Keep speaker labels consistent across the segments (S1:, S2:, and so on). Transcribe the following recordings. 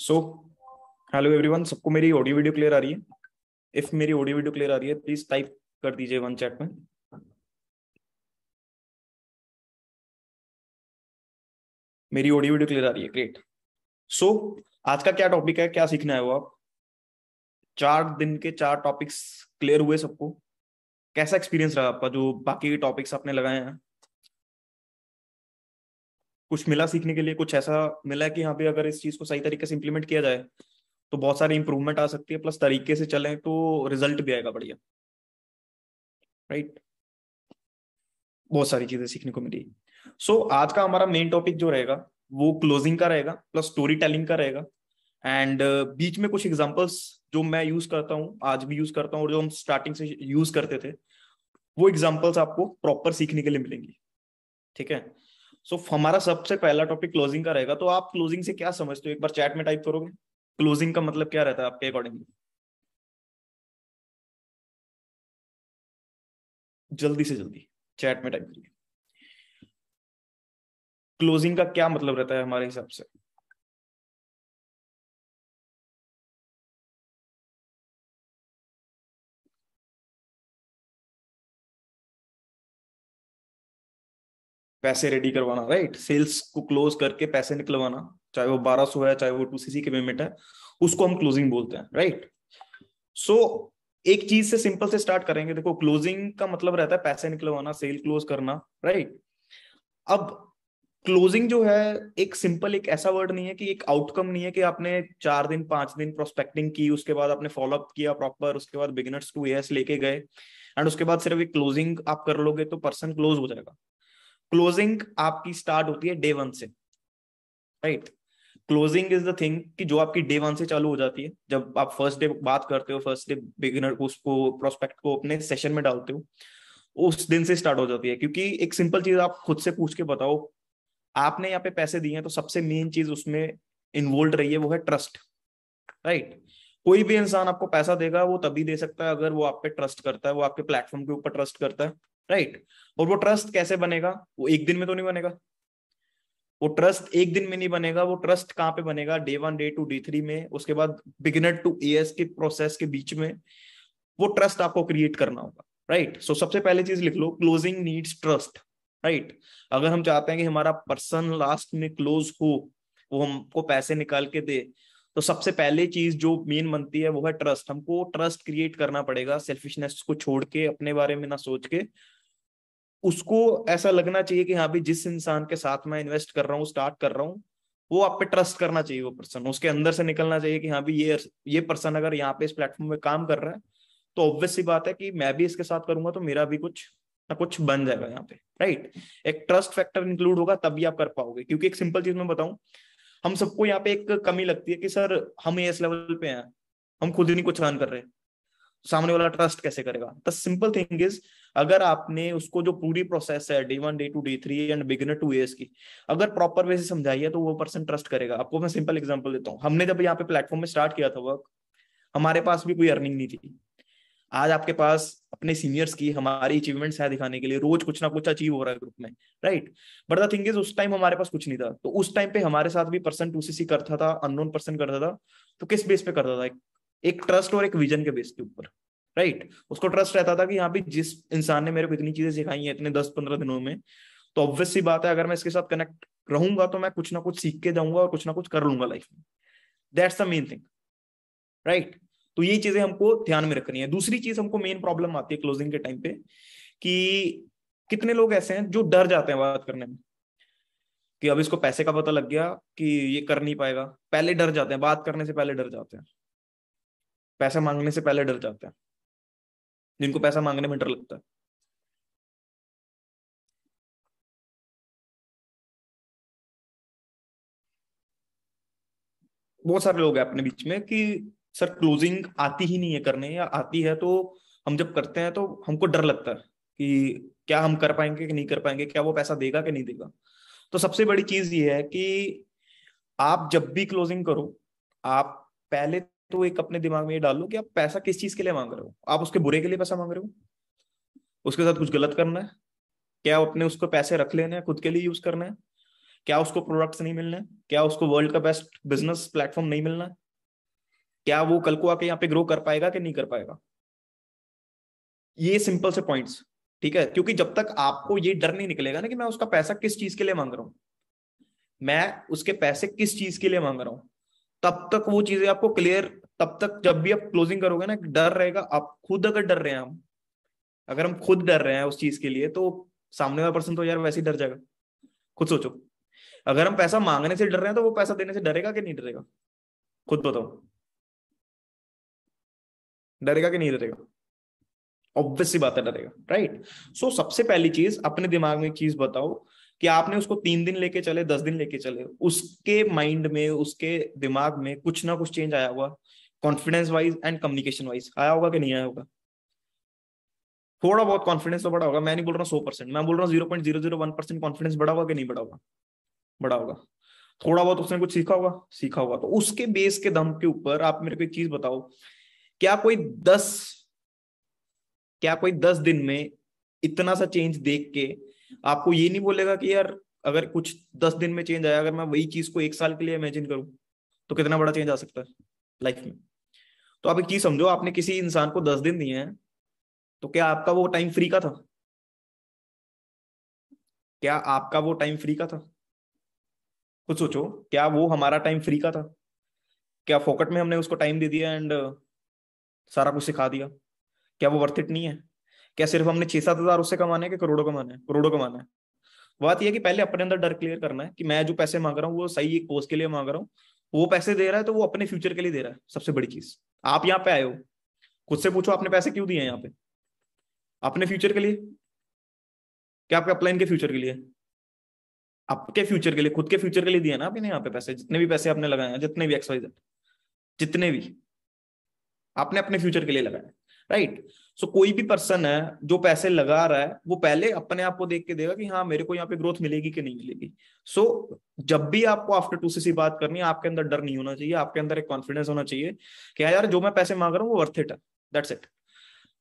S1: So hello everyone, सबको मेरी audio video clear आ रही है? इफ मेरी ऑडियो वीडियो क्लियर आ रही है प्लीज टाइप कर दीजिए वन चैट में। मेरी ऑडियो वीडियो क्लियर आ रही है, ग्रेट। सो आज का क्या टॉपिक है, क्या सीखना है वो आप? 4 दिन के 4 टॉपिक्स क्लियर हुए सबको? कैसा एक्सपीरियंस रहा आपका जो बाकी टॉपिक्स आपने लगाए हैं? कुछ मिला सीखने के लिए? कुछ ऐसा मिला है कि यहाँ पे अगर इस चीज को सही तरीके से इंप्लीमेंट किया जाए तो बहुत सारी इंप्रूवमेंट आ सकती है, प्लस तरीके से चलें तो रिजल्ट भी आएगा बढ़िया, राइट? बहुत सारी चीजें सीखने को मिली। आज का हमारा मेन टॉपिक जो रहेगा वो क्लोजिंग का रहेगा, प्लस स्टोरी टेलिंग का रहेगा। एंड बीच में कुछ एग्जांपल्स जो मैं यूज करता हूँ, आज भी यूज करता हूँ, और जो हम स्टार्टिंग से यूज करते थे, वो एग्जांपल्स आपको प्रॉपर सीखने के लिए मिलेंगी। ठीक है? हमारा सबसे पहला टॉपिक क्लोजिंग का रहेगा। तो आप क्लोजिंग से क्या समझते हो, एक बार चैट में टाइप करोगे? क्लोजिंग का मतलब क्या रहता है आपके अकॉर्डिंग? जल्दी से जल्दी चैट में टाइप करिए। क्लोजिंग का क्या मतलब रहता है हमारे हिसाब से? पैसे रेडी करवाना, राइट? सेल्स को क्लोज करके पैसे निकलवाना, चाहे वो 1200 है, चाहे वो 2cc की पेमेंट है, उसको हम क्लोजिंग बोलते हैं, राइट? सो एक चीज से सिंपल से स्टार्ट करेंगे। देखो, क्लोजिंग का मतलब रहता है पैसे निकलवाना, सेल क्लोज करना, राइट? अब क्लोजिंग जो है एक सिंपल, एक ऐसा वर्ड नहीं है कि एक आउटकम नहीं है कि आपने 4 दिन 5 दिन प्रोस्पेक्टिंग की, उसके बाद आपने फॉलोअप किया प्रॉपर, उसके बाद बिगिनर्स टू एएस लेके गए, एंड उसके बाद सिर्फ एक क्लोजिंग आप कर लोगे तो पर्सन क्लोज हो जाएगा। क्लोजिंग आपकी स्टार्ट होती है डे 1 से, right? Closing is the thing कि जो आपकी डे 1 से चालू हो जाती है। जब आप फर्स्ट डे बात करते हो, फर्स्ट डे बिगिनर को, उसको प्रोस्पेक्ट को अपने सेशन में डालते हो, उस दिन से स्टार्ट हो जाती है। क्योंकि एक सिंपल चीज आप खुद से पूछ के बताओ, आपने यहाँ पे पैसे दिए हैं तो सबसे मेन चीज उसमें इन्वॉल्व रही है, वो है ट्रस्ट, राइट? कोई भी इंसान आपको पैसा देगा वो तभी दे सकता है अगर वो आप पे ट्रस्ट करता है, वो आपके प्लेटफॉर्म के ऊपर ट्रस्ट करता है, राइट? और वो ट्रस्ट कैसे बनेगा? वो एक दिन में तो नहीं बनेगा। वो ट्रस्ट एक दिन में नहीं बनेगा। वो ट्रस्ट कहाँ पे बनेगा? डे 1, डे 2, डे 3 में, उसके बाद बिगिनर टू एएस के प्रोसेस के बीच में वो ट्रस्ट आपको क्रिएट करना होगा, राइट? सबसे पहले चीज लिख लो, क्लोजिंग नीड्स ट्रस्ट, राइट? अगर हम चाहते हैं कि हमारा पर्सन लास्ट में क्लोज हो, वो हमको पैसे निकाल के दे, तो सबसे पहले चीज जो मेन बनती है वो है ट्रस्ट। हमको ट्रस्ट क्रिएट करना पड़ेगा, सेल्फिशनेस को छोड़ के, अपने बारे में ना सोच के। उसको ऐसा लगना चाहिए कि हाँ भी जिस इंसान के साथ मैं इन्वेस्ट कर रहा हूँ, स्टार्ट कर रहा हूँ, वो आप पे ट्रस्ट करना चाहिए। वो पर्सन उसके अंदर से निकलना चाहिए कि हाँ भी ये पर्सन अगर यहाँ पे इस प्लेटफॉर्म में काम कर रहा है तो ऑब्वियस सी बात है कि मैं भी इसके साथ करूंगा तो मेरा भी कुछ ना कुछ बन जाएगा यहाँ पे, राइट? एक ट्रस्ट फैक्टर इंक्लूड होगा तभी आप कर पाओगे। क्योंकि एक सिंपल चीज मैं बताऊं, हम सबको यहाँ पे एक कमी लगती है कि सर हम इस लेवल पे हैं, हम खुद ही नहीं कुछ अर्न कर रहे, सामने वाला ट्रस्ट कैसे करेगा? द सिंपल थिंग इज, अगर आपने उसको जो पूरी प्रोसेस है day 1, day 2, day 3 and beginner to AS की, अगर प्रॉपर वे से समझाई है तो वो पर्सन ट्रस्ट करेगा आपको। मैं सिंपल एग्जांपल देता हूँ। हमने जब यहाँ पे प्लेटफॉर्म में स्टार्ट किया था वर्क, हमारे पास भी कोई अर्निंग नहीं थी। आज आपके पास अपने सीनियर्स की हमारी अचीवमेंट्स है दिखाने के लिए, रोज कुछ ना कुछ अचीव हो रहा है ग्रुप में, right? But the thing is, उस टाइम हमारे पास कुछ नहीं था। तो उस टाइम पे हमारे साथ भी पर्सन 2cc करता था, अननोन पर्सन करता था। तो किस बेस पे करता था? एक ट्रस्ट और एक विजन के बेस के ऊपर, राइट? उसको ट्रस्ट रहता था कि यहाँ भी जिस इंसान ने मेरे को इतनी चीजें सिखाई हैं इतने 10-15 दिनों में, तो ऑब्वियस सी बात है अगर मैं इसके साथ कनेक्ट रहूंगा तो मैं कुछ ना कुछ सीख के जाऊंगा और कुछ ना कुछ कर लूंगा लाइफ में। That's the main thing, right? तो ये चीजें हमको ध्यान में रखनी है। दूसरी चीज हमको मेन प्रॉब्लम आती है क्लोजिंग के टाइम पे कि कितने लोग ऐसे हैं जो डर जाते हैं बात करने में, कि अब इसको पैसे का पता लग गया कि ये कर नहीं पाएगा। पहले डर जाते हैं, बात करने से पहले डर जाते हैं, पैसा मांगने से पहले डर जाते हैं, जिनको पैसा मांगने में डर लगता है। बहुत सारे लोग हैं अपने बीच में कि सर क्लोजिंग आती ही नहीं है करने, या आती है तो हम जब करते हैं तो हमको डर लगता है कि क्या हम कर पाएंगे कि नहीं कर पाएंगे, क्या वो पैसा देगा कि नहीं देगा। तो सबसे बड़ी चीज ये है कि आप जब भी क्लोजिंग करो, आप पहले तो एक अपने दिमाग में ये डाल लो कि आप पैसा किस चीज के लिए मांग रहे हो। आप उसके बुरे के लिए पैसा मांग रहे हो? उसके साथ कुछ गलत करना है? क्या अपने उसको पैसे रख लेने हैं, खुद के लिए यूज करना है? क्या उसको प्रोडक्ट्स नहीं मिलना है? क्या उसको वर्ल्ड का बेस्ट बिजनेस प्लेटफॉर्म नहीं मिलना है? क्या वो कल को आके यहाँ पे ग्रो कर पाएगा कि नहीं कर पाएगा? ये सिंपल से पॉइंट्स, ठीक है? क्योंकि जब तक आपको ये डर नहीं निकलेगा ना कि मैं उसका पैसा किस चीज के लिए मांग रहा हूं, मैं उसके पैसे किस चीज के लिए मांग रहा हूं, तब तक वो चीजें आपको क्लियर, तब तक जब भी आप क्लोजिंग करोगे ना, डर रहेगा। आप खुद अगर डर रहे हैं, हम अगर हम खुद डर रहे हैं उस चीज के लिए, तो सामने वाला पर्सन तो यार वैसे ही डर जाएगा। खुद सोचो, अगर हम पैसा मांगने से डर रहे हैं तो वो पैसा देने से डरेगा कि नहीं डरेगा? खुद बताओ, डरेगा कि नहीं डरेगा? ऑब्वियस सी बात है, डरेगा, राइट? सो सबसे पहली चीज, अपने दिमाग में एक चीज बताओ कि आपने उसको 3 दिन लेके चले, 10 दिन लेके चले, उसके माइंड में, उसके दिमाग में कुछ ना कुछ चेंज आया होगा, confidence wise and communication wise आया होगा कि नहीं आया होगा? थोड़ा बहुत कॉन्फिडेंस तो बढ़ा होगा, मैं नहीं बोल रहा हूँ 100%, मैं बोल रहा हूँ 0.001% कॉन्फिडेंस बढ़ा होगा कि नहीं बढ़ा होगा? बढ़ा होगा। थोड़ा बहुत उसने कुछ सीखा होगा, सीखा होगा। तो उसके बेस के दम के ऊपर आप मेरे को एक चीज बताओ, क्या कोई 10 क्या कोई 10 दिन में इतना सा चेंज देख के आपको ये नहीं बोलेगा कि यार, अगर कुछ 10 दिन में चेंज आया, अगर मैं वही चीज को 1 साल के लिए इमेजिन करूं तो कितना बड़ा चेंज आ सकता है लाइफ में? तो आप एक चीज समझो, आपने किसी इंसान को 10 दिन दिए हैं, तो क्या आपका वो टाइम फ्री का था? क्या आपका वो टाइम फ्री का था? खुद सोचो, क्या वो हमारा टाइम फ्री का था? क्या फोकट में हमने उसको टाइम दे दिया एंड सारा कुछ सिखा दिया? क्या वो वर्थ इट नहीं है? क्या सिर्फ हमने 6-7 हजार उससे कमाने हैं कि करोड़ों कमाने हैं? करोड़ों कमाना है। बात यह है कि पहले अपने अंदर डर क्लियर करना है कि मैं जो पैसे मांग रहा हूँ वो सही एक कोर्स के लिए मांग रहा हूँ। वो पैसे दे रहा है तो वो अपने फ्यूचर के लिए दे रहा है, सबसे बड़ी चीज। आप यहाँ पे आए हो, खुद से पूछो आपने पैसे क्यों दिए हैं यहाँ पे? अपने फ्यूचर के लिए? क्या आपके अपलाइन के फ्यूचर के लिए? आपके फ्यूचर के लिए, खुद के फ्यूचर के लिए दिया ना आपने यहाँ पे पैसे। जितने भी पैसे आपने लगाए हैं, जितने भी XYZ, जितने भी आपने अपने फ्यूचर के लिए लगाया, राइट? सो कोई भी पर्सन है जो पैसे लगा रहा है, वो पहले अपने आप को देख के देगा कि हाँ, मेरे को यहाँ पे ग्रोथ मिलेगी कि नहीं मिलेगी। सो जब भी आपको आफ्टर 2CC बात करनी है, आपके अंदर डर नहीं होना चाहिए, आपके अंदर एक कॉन्फिडेंस होना चाहिए कि हाँ यार, जो मैं पैसे मांग रहा हूँ वो वर्थ इट है। That's it.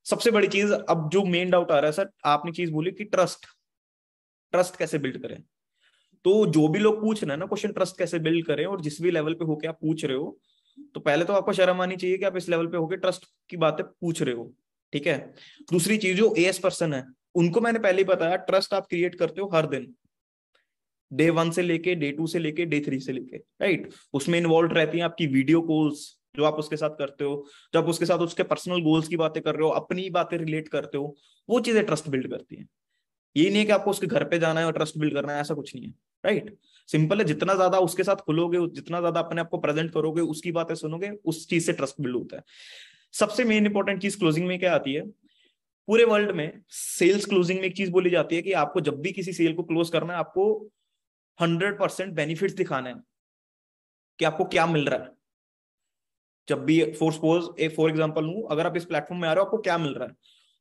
S1: सबसे बड़ी चीज, अब जो मेन डाउट आ रहा है सर, आपने चीज बोली कि ट्रस्ट, ट्रस्ट कैसे बिल्ड करें? तो जो भी लोग पूछ रहे हैं ना क्वेश्चन, ट्रस्ट कैसे बिल्ड करें, और जिस भी लेवल पे होके आप पूछ रहे हो, तो पहले तो आपको शर्म आनी चाहिए कि आप इस लेवल पे होके ट्रस्ट की बातें पूछ रहे हो, ठीक है? दूसरी चीज, जो एएस पर्सन है, उनको मैंने पहले ही बताया, ट्रस्ट आप क्रिएट करते हो हर दिन, डे 1 से लेके डे 2 से लेके डे 3 से लेके, राइट? उसमें इन्वॉल्व रहती हैं आपकी वीडियो कॉल्स जो आप उसके साथ करते हो, जब उसके साथ उसके पर्सनल गोल्स की बातें कर रहे हो, अपनी बातें रिलेट करते हो, वो चीजें ट्रस्ट बिल्ड करती हैं। ये नहीं है कि आपको उसके घर पे जाना है और ट्रस्ट बिल्ड करना है, ऐसा कुछ नहीं है, राइट? सिंपल है, जितना ज्यादा उसके साथ खुलोगे, जितना ज्यादा अपने आप को प्रेजेंट करोगे, उसकी बातें सुनोगे, उस चीज से ट्रस्ट बिल्ड होता है। सबसे मेन इंपॉर्टेंट चीज क्लोजिंग में क्या आती है? पूरे वर्ल्ड में सेल्स क्लोजिंग में एक चीज बोली जाती है कि आपको जब भी किसी सेल को क्लोज करना है, आपको 100% बेनिफिट्स दिखाने हैं कि आपको क्या मिल रहा है। जब भी फॉर सपोज एक फॉर एग्जांपल लूं, अगर आप इस प्लेटफॉर्म में आ रहे हो, आपको क्या मिल रहा है?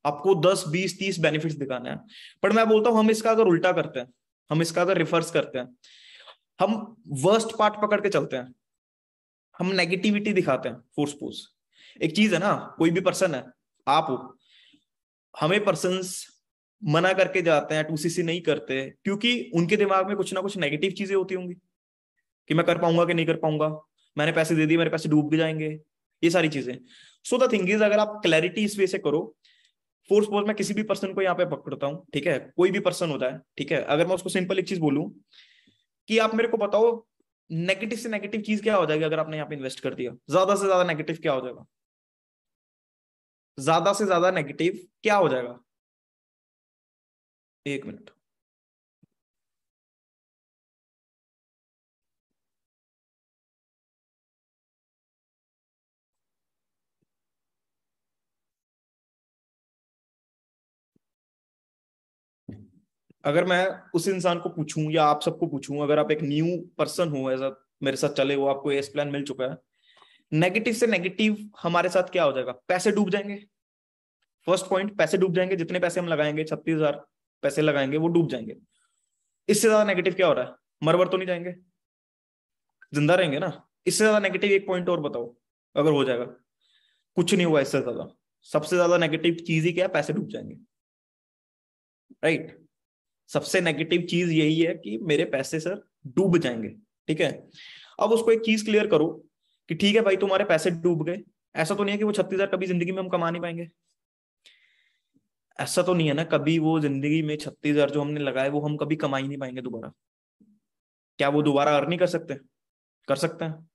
S1: आपको 10, 20, 30 बेनिफिट्स दिखाने हैं। पर मैं बोलता हूं, हम इसका अगर उल्टा करते हैं, हम इसका अगर रिवर्स करते हैं, हम वर्स्ट पार्ट पकड़ के चलते हैं, हम नेगेटिविटी दिखाते हैं। फॉर सपोज एक चीज है ना, कोई भी पर्सन है, आप हो, हमें पर्सन्स मना करके जाते हैं, 2CC नहीं करते, क्योंकि उनके दिमाग में कुछ ना कुछ नेगेटिव चीजें होती होंगी कि मैं कर पाऊंगा कि नहीं कर पाऊंगा, मैंने पैसे दे दिए, मेरे पैसे डूब भी जाएंगे, ये सारी चीजें। सो द थिंग इज, अगर आप क्लैरिटी इस वे से करो, फोर्स सपोज मैं किसी भी पर्सन को यहाँ पे पकड़ता हूँ, ठीक है? कोई भी पर्सन होता है, ठीक है? अगर मैं उसको सिंपल एक चीज बोलूं कि आप मेरे को बताओ, नेगेटिव से नेगेटिव चीज क्या हो जाएगी अगर आपने यहाँ पे इन्वेस्ट कर दिया? ज्यादा से ज्यादा नेगेटिव क्या हो जाएगा? ज्यादा से ज्यादा नेगेटिव क्या हो जाएगा? 1 मिनट। अगर मैं उस इंसान को पूछूं या आप सबको पूछूं, अगर आप एक न्यू पर्सन हो, ऐसा मेरे साथ चले हो, आपको एस प्लान मिल चुका है, नेगेटिव से नेगेटिव हमारे साथ क्या हो जाएगा? पैसे डूब जाएंगे। फर्स्ट पॉइंट, पैसे डूब जाएंगे। जितने पैसे हम लगाएंगे, 36,000 पैसे लगाएंगे, वो डूब जाएंगे। इससे ज्यादा नेगेटिव क्या हो रहा है? मरवर तो नहीं जाएंगे, जिंदा रहेंगे ना। इससे ज्यादा नेगेटिव एक पॉइंट और बताओ, अगर हो जाएगा। कुछ नहीं हुआ इससे ज्यादा। सबसे ज्यादा नेगेटिव चीज ही क्या है? पैसे डूब जाएंगे, राइट? सबसे नेगेटिव चीज यही है कि मेरे पैसे सर डूब जाएंगे। ठीक है, अब उसको एक चीज क्लियर करो कि ठीक है भाई तुम्हारे पैसे डूब गए, ऐसा तो नहीं है कि वो 36,000 कभी जिंदगी में हम कमा नहीं पाएंगे। ऐसा तो नहीं है ना कभी वो जिंदगी में 36,000 जो हमने लगाए वो हम कभी कमा ही नहीं पाएंगे दोबारा। क्या वो दोबारा अर्न नहीं कर सकते? कर सकते हैं।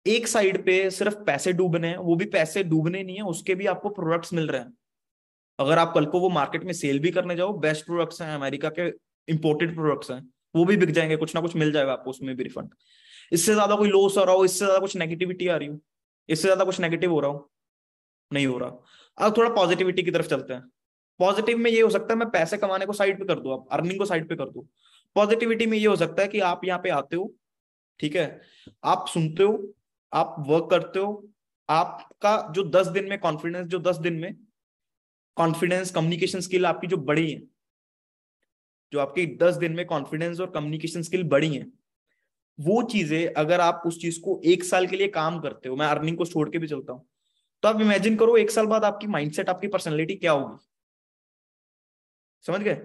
S1: एक साइड पे सिर्फ पैसे डूबने हैं, वो भी पैसे डूबने नहीं है, उसके भी आपको प्रोडक्ट्स मिल रहे हैं। अगर आप कल को वो मार्केट में सेल भी करने जाओ, बेस्ट प्रोडक्ट्स हैं अमेरिका के, इंपोर्टेड प्रोडक्ट्स हैं, वो भी बिक जाएंगे, कुछ ना कुछ मिल जाएगा आपको उसमें भी रिफंड। इससे ज्यादा कोई लॉस हो रहा हो, इससे ज्यादा कुछ नेगेटिविटी आ रही हो, इससे ज्यादा कुछ नेगेटिव हो रहा हो? नहीं हो रहा। अब थोड़ा पॉजिटिविटी की तरफ चलते हैं। पॉजिटिव में ये हो सकता है मैं पैसे कमाने को साइड पे कर दूं, आप अर्निंग को साइड पे कर दूं। पॉजिटिविटी में ये हो सकता है कि आप यहाँ पे आते हो, ठीक है, आप सुनते हो, आप वर्क करते हो, आपका जो 10 दिन में कॉन्फिडेंस, जो 10 दिन में कॉन्फिडेंस कम्युनिकेशन स्किल आपकी जो बढ़ी है, जो आपकी 10 दिन में कॉन्फिडेंस और कम्युनिकेशन स्किल बढ़ी है, वो चीजें अगर आप उस चीज को 1 साल के लिए काम करते हो, मैं अर्निंग को छोड़ के भी चलता हूं, तो आप इमेजिन करो 1 साल बाद आपकी माइंडसेट, आपकी पर्सनैलिटी क्या होगी। समझ गए?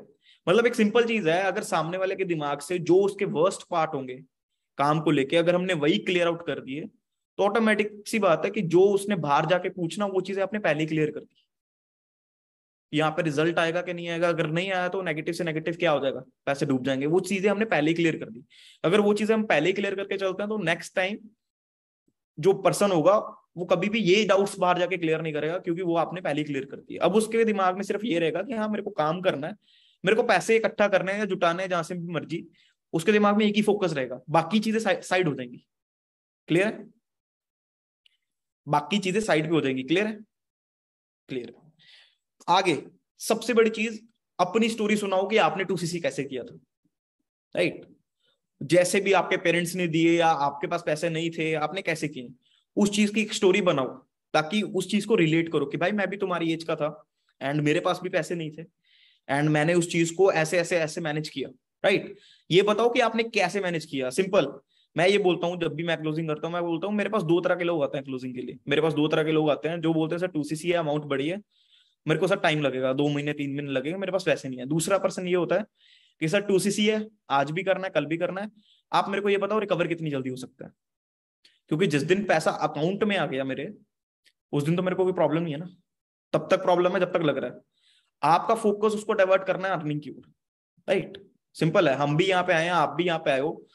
S1: मतलब एक सिंपल चीज है, अगर सामने वाले के दिमाग से जो उसके वर्स्ट पार्ट होंगे काम को लेके, अगर हमने वही क्लियर आउट कर दिए, तो ऑटोमेटिक सी बात है कि जो उसने बाहर जाके पूछना वो चीजें आपने पहले ही क्लियर कर दी। यहाँ पे रिजल्ट आएगा कि नहीं आएगा, अगर नहीं आया तो नेगेटिव से नेगेटिव क्या हो जाएगा, पैसे डूब जाएंगे। वो चीजें हमने पहले ही क्लियर कर दी। अगर वो चीजें हम पहले ही क्लियर करके चलते हैं तो नेक्स्ट टाइम जो पर्सन होगा वो कभी भी ये डाउट्स बाहर जाके क्लियर नहीं करेगा, क्योंकि वो आपने पहले ही क्लियर कर दिया। अब उसके दिमाग में सिर्फ ये रहेगा कि हाँ मेरे को काम करना है, मेरे को पैसे इकट्ठा करने हैं या जुटाने हैं, जहां से भी मर्जी। उसके दिमाग में एक ही फोकस रहेगा, बाकी चीजें साइड हो जाएंगी। क्लियर है? बाकी चीजें साइड पे हो जाएंगी। क्लियर है? क्लियर है। आगे सबसे बड़ी चीज, अपनी स्टोरी सुनाओ कि आपने 2cc कैसे किया था। राइट? जैसे भी आपके पेरेंट्स ने दिए या आपके पास पैसे नहीं थे, आपने कैसे किए, उस चीज की एक स्टोरी बनाओ, ताकि उस चीज को रिलेट करो कि भाई मैं भी तुम्हारी एज का था एंड मेरे पास भी पैसे नहीं थे एंड मैंने उस चीज को ऐसे ऐसे ऐसे मैनेज किया। राइट? ये बताओ कि आपने कैसे मैनेज किया। सिंपल। मैं ये बोलता हूँ जब भी मैं क्लोजिंग करता हूँ, मैं बोलता हूँ मेरे पास दो तरह के लोग आते हैं क्लोजिंग के लिए। मेरे पास दो तरह के लोग आते हैं जो बोलते हैं सर 2cc है, अमाउंट बड़ी है, मेरे को सर टाइम लगेगा, 2 महीने 3 महीने लगेगा, मेरे पास पैसे नहीं है। दूसरा पर्सन ये होता है कि सर 2cc है, आज भी करना है कल भी करना है, आप मेरे को ये बताओ रिकवर कितनी जल्दी हो सकता है। क्योंकि जिस दिन पैसा अकाउंट में आ गया मेरे, उस दिन तो मेरे को कोई प्रॉब्लम नहीं है ना। तब तक प्रॉब्लम है जब तक लग रहा है। आपका फोकस उसको डाइवर्ट करना है अर्निंग की ओर। राइट? सिंपल है। हम भी यहाँ पे आए हैं, आप भी यहाँ पे आए हो,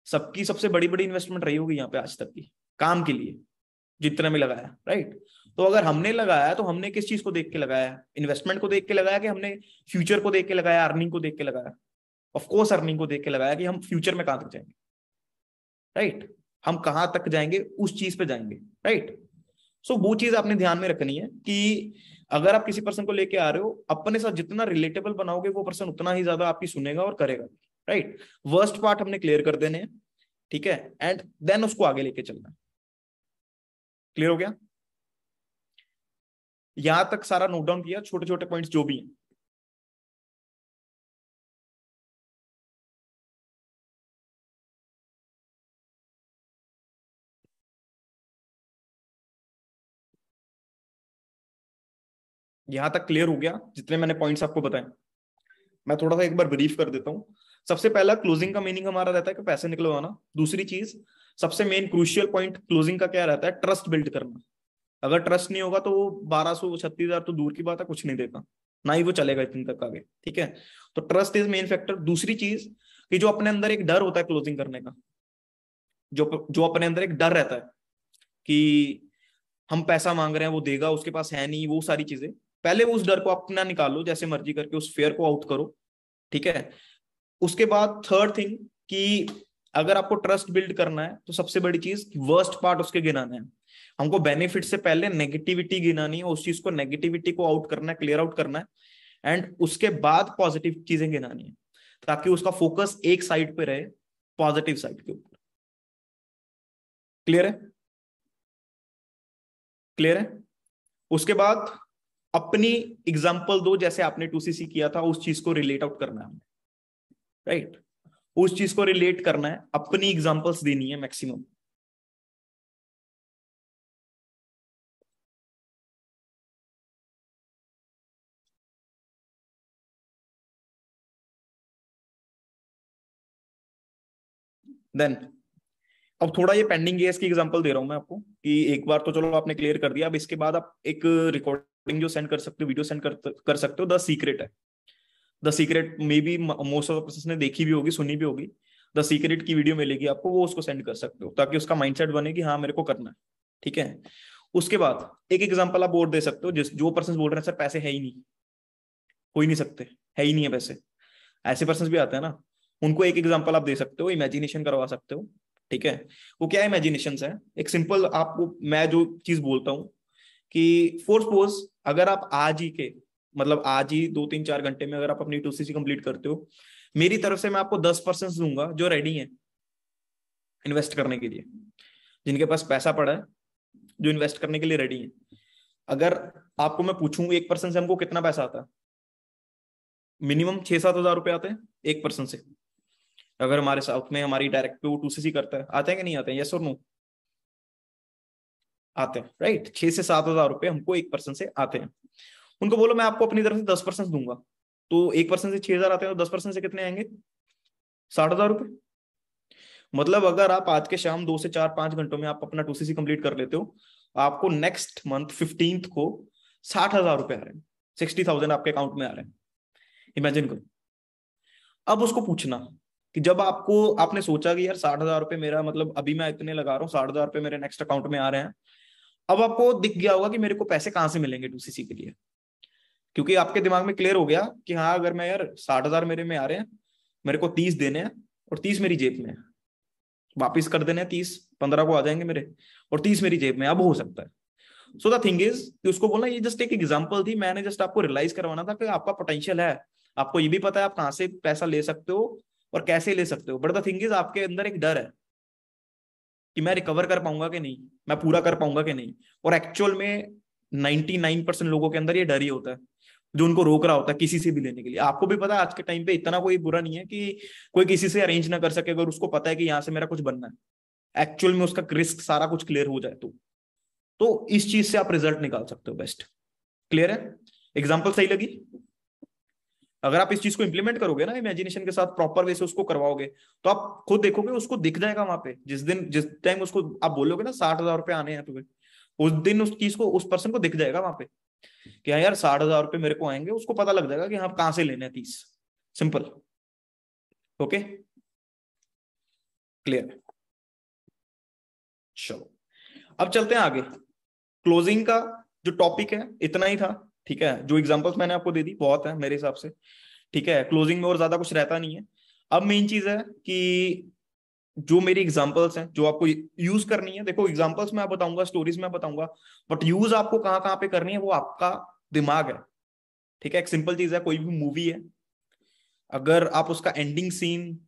S1: सबकी सबसे बड़ी बड़ी इन्वेस्टमेंट रही होगी यहाँ पे आज तक की, काम के लिए, जितना भी लगाया। राइट? तो अगर हमने लगाया तो हमने किस चीज को देख के लगाया? इन्वेस्टमेंट को देख के लगाया कि हमने फ्यूचर को देख के लगाया, अर्निंग को देख के लगाया? ऑफ कोर्स अर्निंग को देख के लगाया कि हम फ्यूचर में कहां तक जाएंगे। राइट? हम कहां तक जाएंगे उस चीज पे जाएंगे। राइट? सो वो चीज आपने ध्यान में रखनी है कि अगर आप किसी पर्सन को लेके आ रहे हो, अपने साथ जितना रिलेटेबल बनाओगे वो पर्सन उतना ही ज्यादा आपकी सुनेगा और करेगा। राइट? वर्स्ट पार्ट हमने क्लियर कर देने हैं, ठीक है, एंड देन उसको आगे लेके चलना है। क्लियर हो गया? यहां तक सारा नोट डाउन किया, छोटे छोटे पॉइंट्स जो भी हैं? यहां तक क्लियर हो गया जितने मैंने पॉइंट्स आपको बताए? मैं थोड़ा सा एक बार ब्रीफ कर देता हूँ। सबसे पहला क्लोजिंग का मीनिंग हमारा रहता है कि पैसे निकलवाना। दूसरी चीज, सबसे मेन क्रूशियल पॉइंट क्लोजिंग का क्या रहता है? ट्रस्ट बिल्ड करना। अगर ट्रस्ट नहीं होगा तो वो 1236,000 तो दूर की बात है, कुछ नहीं देगा, ना ही वो चलेगा इतने तक आगे। ठीक है? तो ट्रस्ट इज मेन फैक्टर। दूसरी चीज कि जो अपने अंदर एक डर होता है क्लोजिंग करने का, जो जो अपने अंदर एक डर रहता है कि हम पैसा मांग रहे हैं वो देगा, उसके पास है नहीं, वो सारी चीजें, पहले उस डर को अपना निकालो, जैसे मर्जी करके उस फेयर को आउट करो। ठीक है? उसके बाद थर्ड थिंग कि अगर आपको ट्रस्ट बिल्ड करना है तो सबसे बड़ी चीज वर्स्ट पार्ट उसके गिनाना है। हमको बेनिफिट से पहले नेगेटिविटी गिनानी है, उस चीज को, नेगेटिविटी को आउट करना है, क्लियर आउट करना है, एंड उसके बाद पॉजिटिव चीजें गिनानी है, ताकि उसका फोकस एक साइड पे रहे, पॉजिटिव साइड के ऊपर। क्लियर है? क्लियर है? उसके बाद अपनी एग्जाम्पल दो, जैसे आपने 2cc किया था, उस चीज को रिलेट आउट करना है। राइट? उस चीज को रिलेट करना है, अपनी एग्जांपल्स देनी है मैक्सिमम। देन अब थोड़ा ये पेंडिंग केस की एग्जांपल दे रहा हूं मैं आपको कि एक बार तो चलो आपने क्लियर कर दिया, अब इसके बाद आप एक रिकॉर्डिंग जो सेंड कर सकते हो, वीडियो सेंड कर सकते हो। द सीक्रेट है, the secret may be most of the person ने देखी भी होगी, सुनी भी होगी। द सीक्रेट की वीडियो मिलेगी आपको, वो उसको सेंड कर सकते हो ताकि उसका माइंडसेट बने कि हाँ मेरे को करना है। ठीक है, उसके बाद एक एग्जांपल आप और दे सकते हो, जिस जो पर्सन बोल रहे हैं सर पैसे है ही नहीं, हो ही नहीं सकते, है ही नहीं है पैसे, ऐसे पर्सन भी आते हैं ना, उनको एक एग्जांपल आप दे सकते हो, इमेजिनेशन करवा सकते हो। ठीक है, वो क्या इमेजिनेशन है, एक सिंपल आपको मैं जो चीज बोलता हूँ कि फॉर सपोज अगर आप आज ही के मतलब आज ही 2 3 4 घंटे में अगर आप अपनी 2cc कंप्लीट करते हो, मेरी तरफ से मैं आपको 10% दूंगा जो रेडी है इन्वेस्ट करने के लिए, जिनके पास पैसा पड़ा है, जो इन्वेस्ट करने के लिए रेडी है। अगर आपको मैं पूछूं 1% से हमको कितना पैसा आता है, मिनिमम 6 7 हजार रुपए आते हैं 1% से। अगर हमारे साथ में हमारी डायरेक्ट पे वो 2cc करता है, आते हैं कि नहीं आते हैं, यस और नो? आते हैं, राइट। 6 से 7 हजार रुपए हमको 1% से आते हैं। उनको बोलो मैं आपको अपनी तरफ से 10% दूंगा, तो 1% से 6 हजार आते हैं, तो 10% से कितने आएंगे? 60 हजार रुपए। मतलब अगर आप आज के शाम 2 से 4 5 घंटों में आप अपना 2cc कंप्लीट कर लेते हो, आपको नेक्स्ट मंथ 15th को 60 हजार रुपए आ रहे हैं, 60,000 आपके अकाउंट में आ रहे हैं। इमेजिन करो। अब उसको पूछना कि जब आपको आपने सोचा कि यार 60 हजार रुपए मेरा मतलब अभी मैं इतने लगा रहा हूँ, 60 हजार रुपए मेरे नेक्स्ट अकाउंट में आ रहे हैं, अब आपको दिख गया होगा कि मेरे को पैसे कहां से मिलेंगे 2cc के लिए, क्योंकि आपके दिमाग में क्लियर हो गया कि हाँ अगर मैं यार 60 हजार मेरे में आ रहे हैं, मेरे को 30 देने हैं और 30 मेरी जेब में है, वापिस कर देने हैं 30, 15 को आ जाएंगे मेरे, और 30 मेरी जेब में अब हो सकता है। सो द थिंग इज कि उसको बोलना ये जस्ट एक एग्जांपल थी, मैंने जस्ट आपको रियलाइज करवाना था कि आपका पोटेंशियल है, आपको ये भी पता है आप कहां से पैसा ले सकते हो और कैसे ले सकते हो, बट द थिंग इज आपके अंदर एक डर है कि मैं रिकवर कर पाऊंगा कि नहीं, मैं पूरा कर पाऊंगा कि नहीं। और एक्चुअल में 99% लोगों के अंदर ये डर ही होता है जो उनको रोक रहा होता है किसी से भी लेने के लिए। आपको भी पता है आज के टाइम पे इतना कोई बुरा नहीं है कि कोई किसी से अरेंज ना कर सके, अगर उसको पता है कि यहां से मेरा कुछ बनना है, एक्चुअल में उसका रिस्क सारा कुछ क्लियर हो जाए तो इस चीज से आप रिजल्ट निकाल सकते हो बेस्ट। क्लियर है? एग्जाम्पल सही लगी? अगर आप इस चीज को इंप्लीमेंट करोगे ना इमेजिनेशन के साथ, प्रॉपर वे से उसको करवाओगे, तो आप खुद देखोगे उसको दिख जाएगा वहां पे, जिस टाइम उसको आप बोलोगे ना 60 हजार रुपए आने हैं तुम्हें, उस दिन उस चीज को उस पर्सन को दिख जाएगा वहां पे कि हाँ यार 60 हजार रुपए मेरे को आएंगे, उसको पता लग जाएगा कि हाँ कहां से लेने हैं 30। सिंपल। Okay, clear? चलो अब चलते हैं आगे। क्लोजिंग का जो टॉपिक है इतना ही था। ठीक है, जो एग्जांपल्स मैंने आपको दे दी बहुत है मेरे हिसाब से। ठीक है, क्लोजिंग में और ज्यादा कुछ रहता नहीं है। अब मेन चीज है कि जो मेरी एग्जांपल्स हैं जो आपको यूज करनी है, देखो एग्जांपल्स मैं बताऊंगा, स्टोरीज में बताऊंगा, बट यूज आपको कहाँ कहाँ पे करनी है वो आपका दिमाग है। ठीक है, एक सिंपल चीज है, कोई भी मूवी है, अगर आप उसका एंडिंग सीन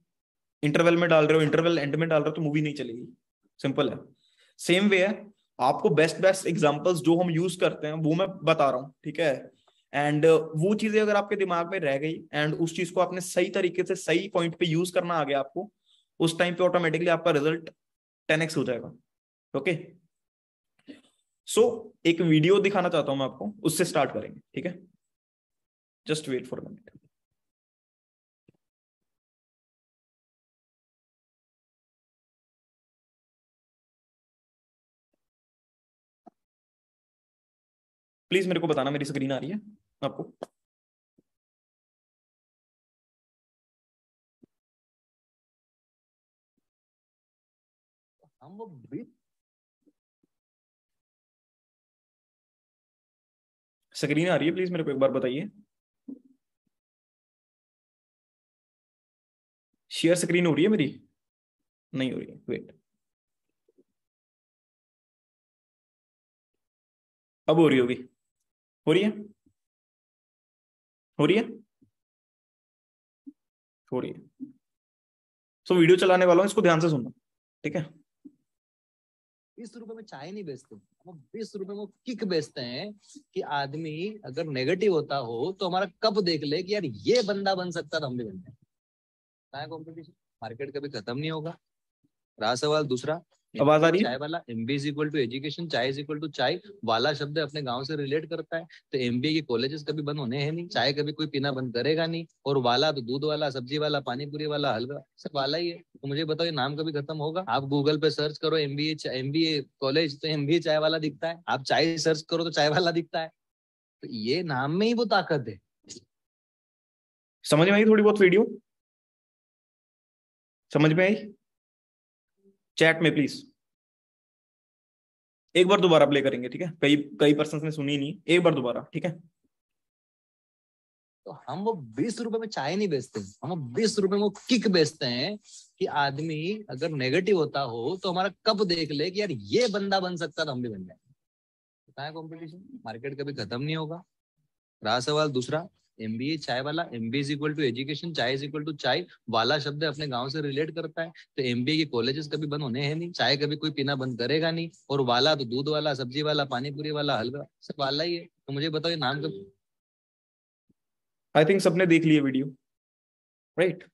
S1: इंटरवल में डाल रहे हो, इंटरवल एंड में डाल रहे हो, तो मूवी नहीं चलेगी। सिंपल है। सेम वे है, आपको बेस्ट बेस्ट एग्जांपल्स जो हम यूज करते हैं वो मैं बता रहा हूँ। ठीक है, एंड वो चीजें अगर आपके दिमाग में रह गई एंड उस चीज को आपने सही तरीके से सही पॉइंट पे यूज करना आ गया आपको, उस टाइम पे ऑटोमेटिकली आपका रिजल्ट 10x हो जाएगा। ओके, सो एक वीडियो दिखाना चाहता हूं मैं आपको, उससे स्टार्ट करेंगे। ठीक है, just wait for minute. Please मेरे को बताना मेरी स्क्रीन आ रही है आपको?
S2: हम वो भी
S1: स्क्रीन आ रही है? प्लीज मेरे को एक बार बताइए। शेयर स्क्रीन हो रही है मेरी? नहीं हो रही है, वेट। अब हो रही होगी? हो रही है? हो रही है? हो रही है। सो वीडियो चलाने वाला हूं, इसको ध्यान से सुनना। ठीक है,
S2: 20 रुपए में चाय नहीं बेचते, वो 20 रुपए में किक बेचते हैं कि आदमी अगर नेगेटिव होता हो तो हमारा कप देख ले कि यार ये बंदा बन सकता तो हम भी बनते हैं। कंपटीशन मार्केट कभी खत्म नहीं होगा। रहा सवाल दूसरा,
S1: आवाज आ रही है?
S2: Chai wala, MBA is equal to education, chai is equal to chai wala शब्द अपने गांव से रिलेट करता है। तो एमबीए के कॉलेजेस कभी बंद होने हैं नहीं, चाय कभी कोई पीना बंद करेगा नहीं, और वाला तो दूध वाला, सब्जी वाला, पानी पूरी वाला, हलवा, सब वाला ही है। तो मुझे बताओ ये नाम कभी खत्म होगा? आप गूगल पे सर्च करो एमबीए कॉलेज, तो एमबीए चाय वाला दिखता है। आप चाय सर्च करो तो चाय वाला दिखता है। तो ये नाम में ही वो ताकत है।
S1: समझ में आई थोड़ी बहुत वीडियो? समझ में आई? चैट में प्लीज एक बार दोबारा प्ले करेंगे, ठीक है? कई कई पर्सन ने सुनी नहीं, एक बार दोबारा, ठीक है?
S2: तो हम वो 20 रुपए में चाय नहीं बेचते, हम वो 20 रुपए में वो किक बेचते हैं कि आदमी अगर नेगेटिव होता हो तो हमारा कप देख ले कि यार ये बंदा बन सकता तो हम भी बन जाए। पता है कंपटीशन, मार्केट कभी खत्म नहीं होगा। रहा सवाल दूसरा, MBA chai wala, MBA is equal to education, chai is equal to chai wala शब्द अपने गांव से रिलेट करता है। तो एमबीए के कॉलेजेस कभी बंद होने हैं नहीं, चाय कभी कोई पीना बंद करेगा नहीं, और वाला तो दूध वाला, सब्जी वाला, पानी पूरी वाला, हलवा, सब वाला ही है। तो मुझे बताओ ये नाम कब?
S1: आई थिंक सबने देख लिया वीडियो, राइट?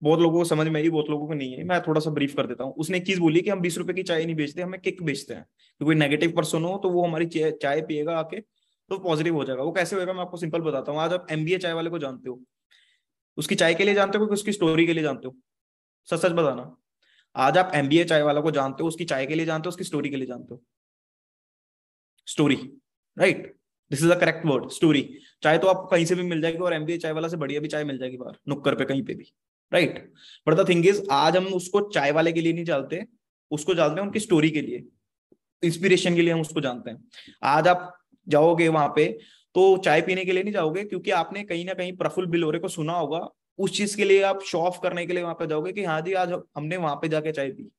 S1: बहुत लोगों को समझ में आई, बहुत लोगों को नहीं है। मैं थोड़ा सा ब्रीफ कर देता हूँ। उसने एक चीज बोली कि हम 20 रुपए की चाय नहीं बेचते, हमें किक बेचते हैं। तो कोई नेगेटिव पर्सन हो तो वो हमारी चाय पिएगा आके तो पॉजिटिव हो जाएगा। वो कैसे होगा मैं आपको सिंपल बताता हूँ। आज आप एमबीए चाय वाले को जानते हो, उसकी चाय के लिए जानते हो कि उसकी स्टोरी के लिए जानते हो? सच सच बताना। आज आप एमबीए चाय वाला को जानते हो, उसकी चाय के लिए जानते हो, उसकी स्टोरी के लिए जानते हो? Story, right? This is the correct word, story. चाय तो आपको कहीं से भी मिल जाएगी, और एमबीए चाय वाला से बढ़िया भी चाय मिल जाएगी बाहर नुक्कड़ पे कहीं पे भी, right? But the thing is, आज हम उसको चाय वाले के लिए नहीं जानते, उसको जानते हैं उनकी स्टोरी के लिए, इंस्पिरेशन के लिए हम उसको जानते हैं। आज आप जाओगे वहां पे तो चाय पीने के लिए नहीं जाओगे, क्योंकि आपने कहीं ना कहीं प्रफुल्ल बिलोरे को सुना होगा। उस चीज के लिए आप शो ऑफ करने के लिए वहां पे जाओगे कि हाँ जी आज हमने वहां पे जाके चाय पी।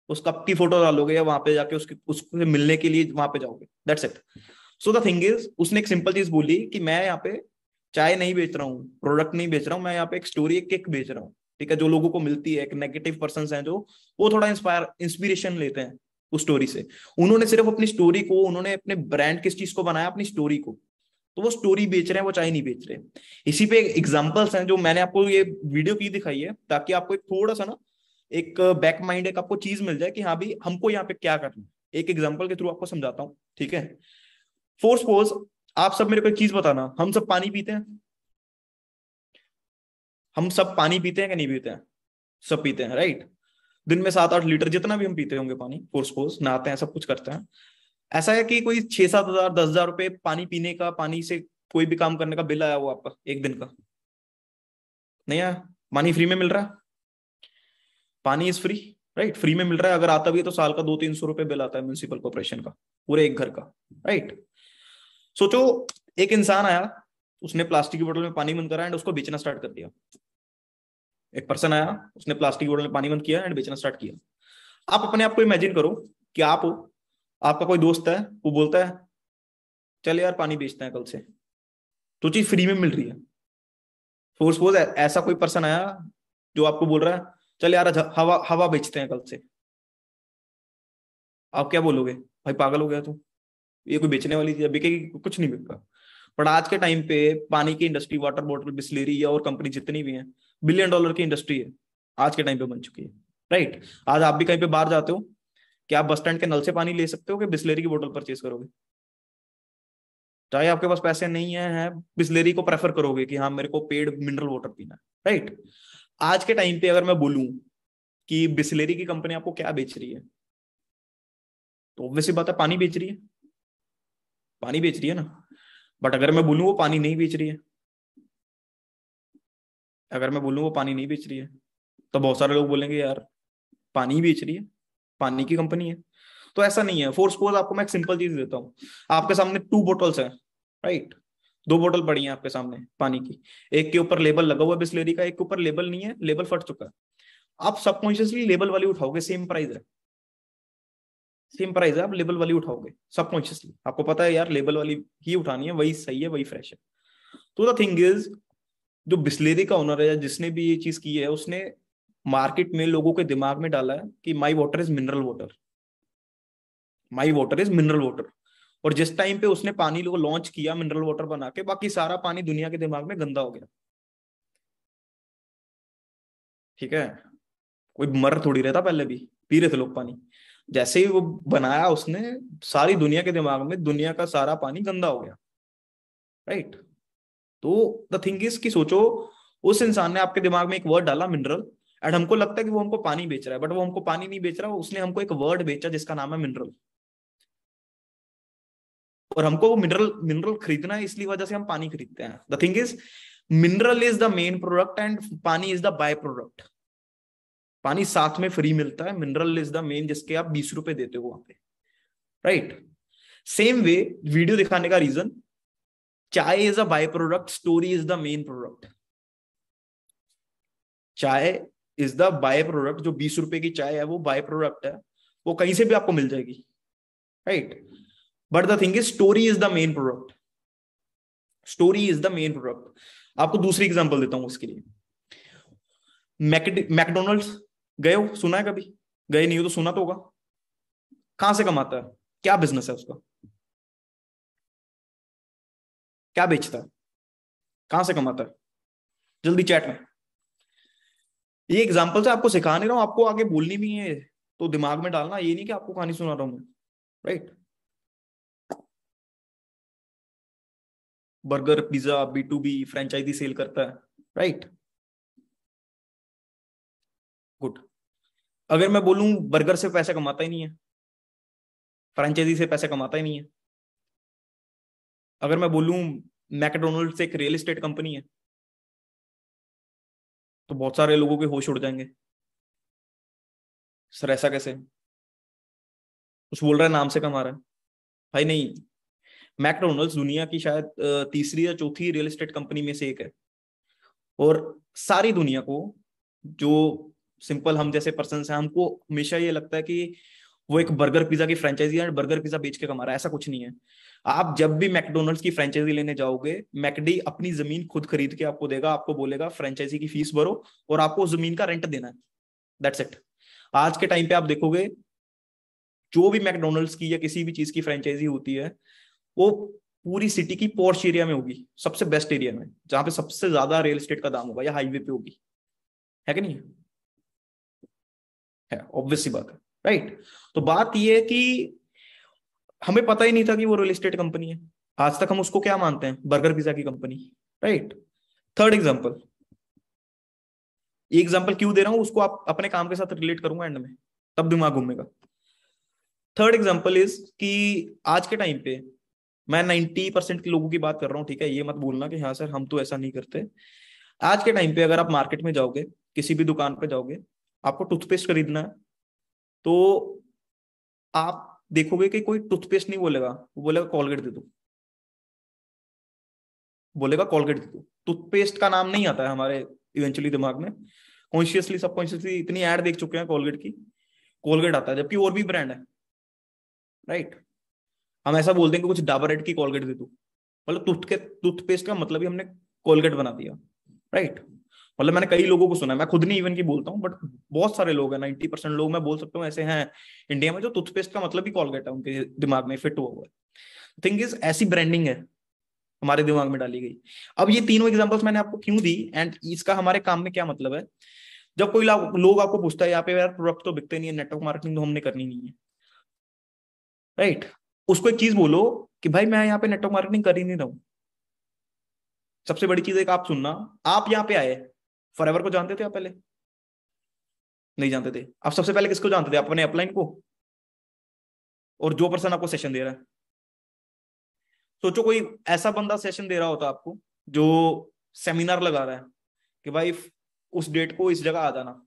S1: उस कप की फोटो डालोगे या वहां पे जाके उससे मिलने के लिए वहां पे जाओगे, that's it. So the thing is, उसने एक सिंपल चीज बोली कि मैं यहाँ पे चाय नहीं बेच रहा हूँ, प्रोडक्ट नहीं बेच रहा हूँ, मैं यहाँ पे एक स्टोरी, एक किक बेच रहा हूँ, ठीक है? जो लोगों को मिलती है, एक नेगेटिव पर्सन है जो, वो थोड़ा इंस्पिरेशन लेते हैं उस स्टोरी से। उन्होंने सिर्फ अपनी स्टोरी को, उन्होंने अपने ब्रांड किस चीज को बनाया, अपनी स्टोरी को। तो वो स्टोरी बेच रहे हैं, वो चाय नहीं बेच रहे। इसी पे एग्जांपल्स हैं जो मैंने आपको ये वीडियो की दिखाई है, ताकि आपको एक थोड़ा सा ना एक बैक माइंड, एक आपको चीज मिल जाए कि हाँ भी हमको यहाँ पे क्या करना है। एक एग्जांपल के थ्रू आपको समझाता हूँ, ठीक है? फोर सपोज आप सब मेरे को एक चीज बताना, हम सब पानी पीते हैं? हम सब पानी पीते हैं कि नहीं पीते हैं? सब पीते हैं, राइट? दिन में 7-8 लीटर जितना भी हम पीते होंगे पानी, फोर सपोज नहाते हैं, सब कुछ करते हैं। ऐसा है कि कोई 6-7 हजार 10 हजार रुपए पानी पीने का, पानी से कोई भी काम करने का बिल आया हो आपका एक दिन का? नहीं आया। पानी फ्री में मिल रहा है, पानी इज फ्री, राइट? फ्री में मिल रहा है। अगर आता भी है तो साल का 200-300 रुपए बिल आता है म्यूनिसिपल कॉर्पोरेशन का, पूरे एक घर का, राइट? सोचो, एक इंसान आया, उसने प्लास्टिक की बोतल में पानी बंद करा एंड उसको बेचना स्टार्ट कर दिया। एक पर्सन आया, उसने प्लास्टिक की बोतल में पानी बंद किया एंड बेचना स्टार्ट किया। आप अपने आप को इमेजिन करो कि आप हो, आपका कोई दोस्त है, वो बोलता है चल यार पानी बेचते हैं कल से, तो चीज फ्री में मिल रही है। फोर सपोज ऐसा कोई पर्सन आया जो आपको बोल रहा है चल यार आज हवा हवा बेचते हैं कल से। आप क्या बोलोगे? भाई पागल हो गया तू, ये कोई बेचने वाली चीज बिकेगी? कुछ नहीं बिकता। बट आज के टाइम पे पानी की इंडस्ट्री, वाटर बॉटल, बिस्लेरी या और कंपनी जितनी भी हैं, $1 बिलियन की इंडस्ट्री है, आज के टाइम पे बन चुकी है, राइट? आज आप भी कहीं पे बाहर जाते हो, क्या आप बस स्टैंड के नल से पानी ले सकते हो कि बिस्लेरी की बोतल परचेज करोगे? चाहे आपके पास पैसे नहीं है बिस्लेरी को प्रेफर करोगे कि हाँ मेरे को पेड मिनरल वाटर पीना है, राइट? आज के टाइम पे अगर मैं बोलूं कि बिस्लेरी की कंपनी आपको क्या बेच रही है, तो ऑब्वियसली बात है पानी बेच रही है, पानी बेच रही है ना। बट अगर मैं बोलूं वो पानी नहीं बेच रही है, अगर मैं बोलूं वो पानी नहीं बेच रही है, तो बहुत सारे लोग बोलेंगे यार पानी ही बेच रही है, पानी की कंपनी है। तो ऐसा नहीं है। फॉर सपोज आपको मैं एक सिंपल चीज देता हूँ, आपके सामने 2 बॉटल्स हैं, राइट? 2 बोतल पड़ी हैं आपके सामने पानी की, एक के ऊपर लेबल लगा हुआ है बिस्लेरी का, एक के ऊपर लेबल नहीं है, लेबल फट चुका है। आप सबकॉन्शियसली लेबल वाली उठाओगे, सेम प्राइस है, सेम प्राइस है, आप लेबल वाली उठाओगे सबकॉन्शियसली, आपको पता है यार लेबल वाली ही उठानी है, वही सही है, वही फ्रेश है। तो द थिंग इज, जो बिस्लेरी का ओनर है या जिसने भी ये चीज की है, उसने मार्केट में लोगों के दिमाग में डाला है कि my water is mineral water, my water is mineral water. और जिस टाइम पे उसने पानी को लॉन्च किया मिनरल वाटर बना के, बाकी सारा पानी दुनिया के दिमाग में गंदा हो गया, ठीक है? कोई मर थोड़ी रहता पहले भी, पी रहे थे लोग पानी। जैसे ही वो बनाया उसने, सारी दुनिया के दिमाग में दुनिया का सारा पानी गंदा हो गया, राइट। तो द थिंग इज कि सोचो, उस इंसान ने आपके दिमाग में एक वर्ड डाला मिनरल, एंड हमको लगता है कि वो हमको पानी बेच रहा है, बट वो हमको पानी नहीं बेच रहा, उसने हमको एक वर्ड बेचा जिसका नाम है मिनरल। और हमको वो मिनरल मिनरल खरीदना है, इसलिए वजह से हम पानी खरीदते हैं। The thing is, mineral is the main product and पानी इज द बाय प्रोडक्ट। पानी साथ में फ्री मिलता है, मिनरल इज द मेन जिसके आप 20 रुपए देते हो वहां पे, राइट। सेम वे, वीडियो दिखाने का रीजन, चाय is a by product, story is the main product. चाय इज द बाय प्रोडक्ट, जो 20 रुपए की चाय है वो बाय प्रोडक्ट है, वो कहीं से भी आपको मिल जाएगी, right. But the thing is, story is the main product. Story is the main product. आपको दूसरी एग्जांपल देता हूं इसके लिए। मैकडोनल्ड्स गए हो, सुना है कभी? गए नहीं हो तो सुना तो होगा। कहां से कमाता है, क्या बिजनेस है उसका, क्या बेचता है, कहां से कमाता है? जल्दी चैट में। ये एग्जांपल से आपको सिखा नहीं रहा हूं, आपको आगे बोलनी भी है तो दिमाग में डालना, ये नहीं कि आपको कहानी सुना रहा हूं मैं, right. Burger pizza B2B franchise sell करता है, राइट, गुड। अगर मैं बोलूं बर्गर से पैसे कमाता ही नहीं है, फ्रेंचाइजी से पैसे कमाता ही नहीं है। अगर मैं बोलूं मैकडोनल्ड्स एक रियल एस्टेट कंपनी है, तो बहुत सारे लोगों के होश उड़ जाएंगे। सर ऐसा कैसे, कुछ बोल रहा है नाम से कमा रहा है? भाई नहीं, मैकडोनल्ड्स दुनिया की शायद तीसरी या चौथी रियल एस्टेट कंपनी में से एक है। और सारी दुनिया को, जो सिंपल हम जैसे पर्सन हैं, हमको हमेशा ये लगता है कि वो एक बर्गर पिज्जा की फ्रेंचाइजी है, बर्गर पिज्जा बेच के कमा रहा है। ऐसा कुछ नहीं है। आप जब भी मैकडोनल्ड्स की फ्रेंचाइजी लेने जाओगे, मैकडी अपनी जमीन खुद खरीद के आपको देगा, आपको बोलेगा फ्रेंचाइजी की फीस भरो और आपको जमीन का रेंट देना है, दैट्स इट। आज के टाइम पे आप देखोगे, जो भी मैकडोनल्ड्स की या किसी भी चीज की फ्रेंचाइजी होती है, वो पूरी सिटी की पॉश एरिया में होगी, सबसे बेस्ट एरिया में, जहां पे सबसे ज्यादा रियल एस्टेट का दाम होगा, या हाईवे पे होगी, है कि नहीं? है, ऑब्वियस सी बात है, राइट। तो बात ये है कि हमें पता ही नहीं था कि वो रियल एस्टेट कंपनी है। आज तक हम उसको क्या मानते हैं, बर्गर पिज्जा की कंपनी, राइट। थर्ड एग्जाम्पल, ये एग्जाम्पल क्यों दे रहा हूं, उसको आप अपने काम के साथ रिलेट करूंगा एंड में, तब दिमाग घूमेगा। थर्ड एग्जाम्पल इज कि आज के टाइम पे मैं 90% के लोगों की बात कर रहा हूँ, ठीक है, ये मत बोलना कि हाँ सर हम तो ऐसा नहीं करते। आज के टाइम पे अगर आप मार्केट में जाओगे, किसी भी दुकान पे जाओगे, आपको टूथपेस्ट खरीदना है, तो आप देखोगे कि कोई टूथपेस्ट नहीं बोलेगा, वो बोलेगा कॉलगेट दे दो, बोलेगा कॉलगेट दे दो। टूथपेस्ट का नाम नहीं आता है हमारे इवेंचुअली दिमाग में, कॉन्शियसली सबकॉन्शियसली इतनी ऐड देख चुके हैं कॉलगेट की, कॉलगेट आता है, जबकि और भी ब्रांड है, राइट। हम ऐसा बोलते हैं कि कुछ डाबर रेड की कॉलगेट दे दो, मतलब टूथपेस्ट का मतलब ही हमने कॉलगेट बना दिया, राइट। मतलब मैंने कई लोगों को सुना है, मैं खुद नहीं इवन की बोलता हूँ, बट बहुत सारे लोग हैं, 90% लोग मैं बोल सकता हूँ ऐसे हैं इंडिया में, जो टूथपेस्ट का मतलब ही कॉलगेट है, उनके दिमाग में फिट हुआ हुआ है। थिंग इज, ऐसी ब्रांडिंग है हमारे दिमाग में डाली गई। अब ये तीनों एग्जांपल्स मैंने आपको क्यों दी, एंड इसका हमारे काम में क्या मतलब है? जब कोई लोग आपको पूछता है यहाँ पे यार प्रोडक्ट तो बिकते नहीं है, नेटवर्क मार्केटिंग तो हमने करनी नहीं है, राइट, उसको एक चीज बोलो कि भाई मैं यहाँ पे नेटवर्क मार्केटिंग कर ही नहीं रहा हूँ। सबसे बड़ी चीज एक आप सुनना, आप यहाँ पे आए, फॉरएवर को जानते थे आप पहले? नहीं जानते थे। आप सबसे पहले किसको जानते थे? अपने अपलाइन को, और जो पर्सन आपको सेशन दे रहा है। सोचो कोई ऐसा बंदा सेशन दे रहा होता आपको, जो सेमिनार लगा रहा है कि भाई उस डेट को इस जगह आ जाना,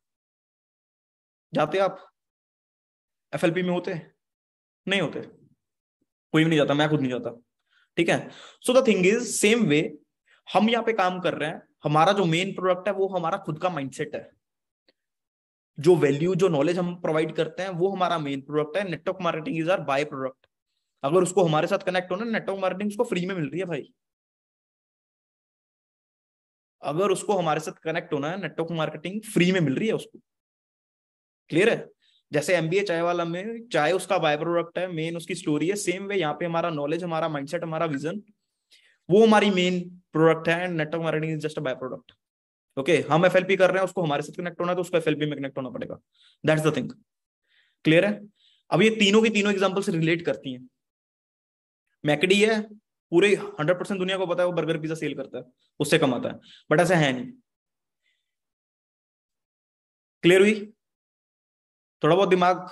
S1: जाते आप? FLP में होते? नहीं होते, कोई भी नहीं जाता, मैं खुद नहीं जाता, ठीक है। So the thing is, same way हम यहाँ पे काम कर रहे हैं, हमारा जो मेन प्रोडक्ट है वो हमारा खुद का माइंडसेट है, जो वैल्यू जो नॉलेज हम प्रोवाइड करते हैं वो हमारा मेन प्रोडक्ट है। Network marketing is our by product. अगर उसको हमारे साथ कनेक्ट होना, नेटवर्क मार्केटिंग उसको फ्री में मिल रही है भाई। अगर उसको हमारे साथ कनेक्ट होना है, नेटवर्क मार्केटिंग फ्री में मिल रही है उसको, क्लियर है? जैसे MBA चाय वाला में चाय उसका बाय प्रोडक्ट है, मेन उसकी स्टोरी है, सेम वे यहाँ पे हमारा नॉलेज, हमारा माइंडसेट, हमारा विजन, वो हमारी मेन प्रोडक्ट है, and network marketing is just a by product. Okay, हम FLP कर रहे हैं, उसको हमारे साथ कनेक्ट होना है, तो उसको FLP में कनेक्ट होना पड़ेगा, दैट्स द थिंग। क्लियर है? अब ये तीनों की तीनों एग्जांपल से रिलेट करती हैं। मैकडी है, पूरे 100% दुनिया को पता है वो बर्गर पिज्जा सेल करता है, उससे कमाता है, बट ऐसा है नहीं। क्लियर हुई? थोड़ा बहुत दिमाग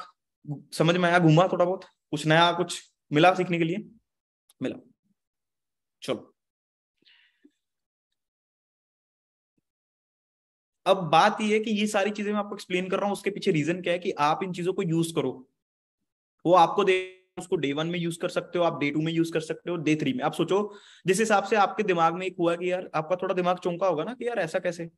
S1: समझ में आया, घूमा थोड़ा बहुत, कुछ नया कुछ मिला सीखने के लिए? मिला। चलो, अब बात ये है कि ये सारी चीजें मैं आपको एक्सप्लेन कर रहा हूं, उसके पीछे रीजन क्या है कि आप इन चीजों को यूज करो। वो आपको दे, उसको डे 1 में यूज कर सकते हो, आप डे 2 में यूज कर सकते हो, डे 3 में। आप सोचो जिस हिसाब से आपके दिमाग में एक हुआ कि यार, आपका थोड़ा दिमाग चौंका होगा ना कि यार ऐसा कैसे,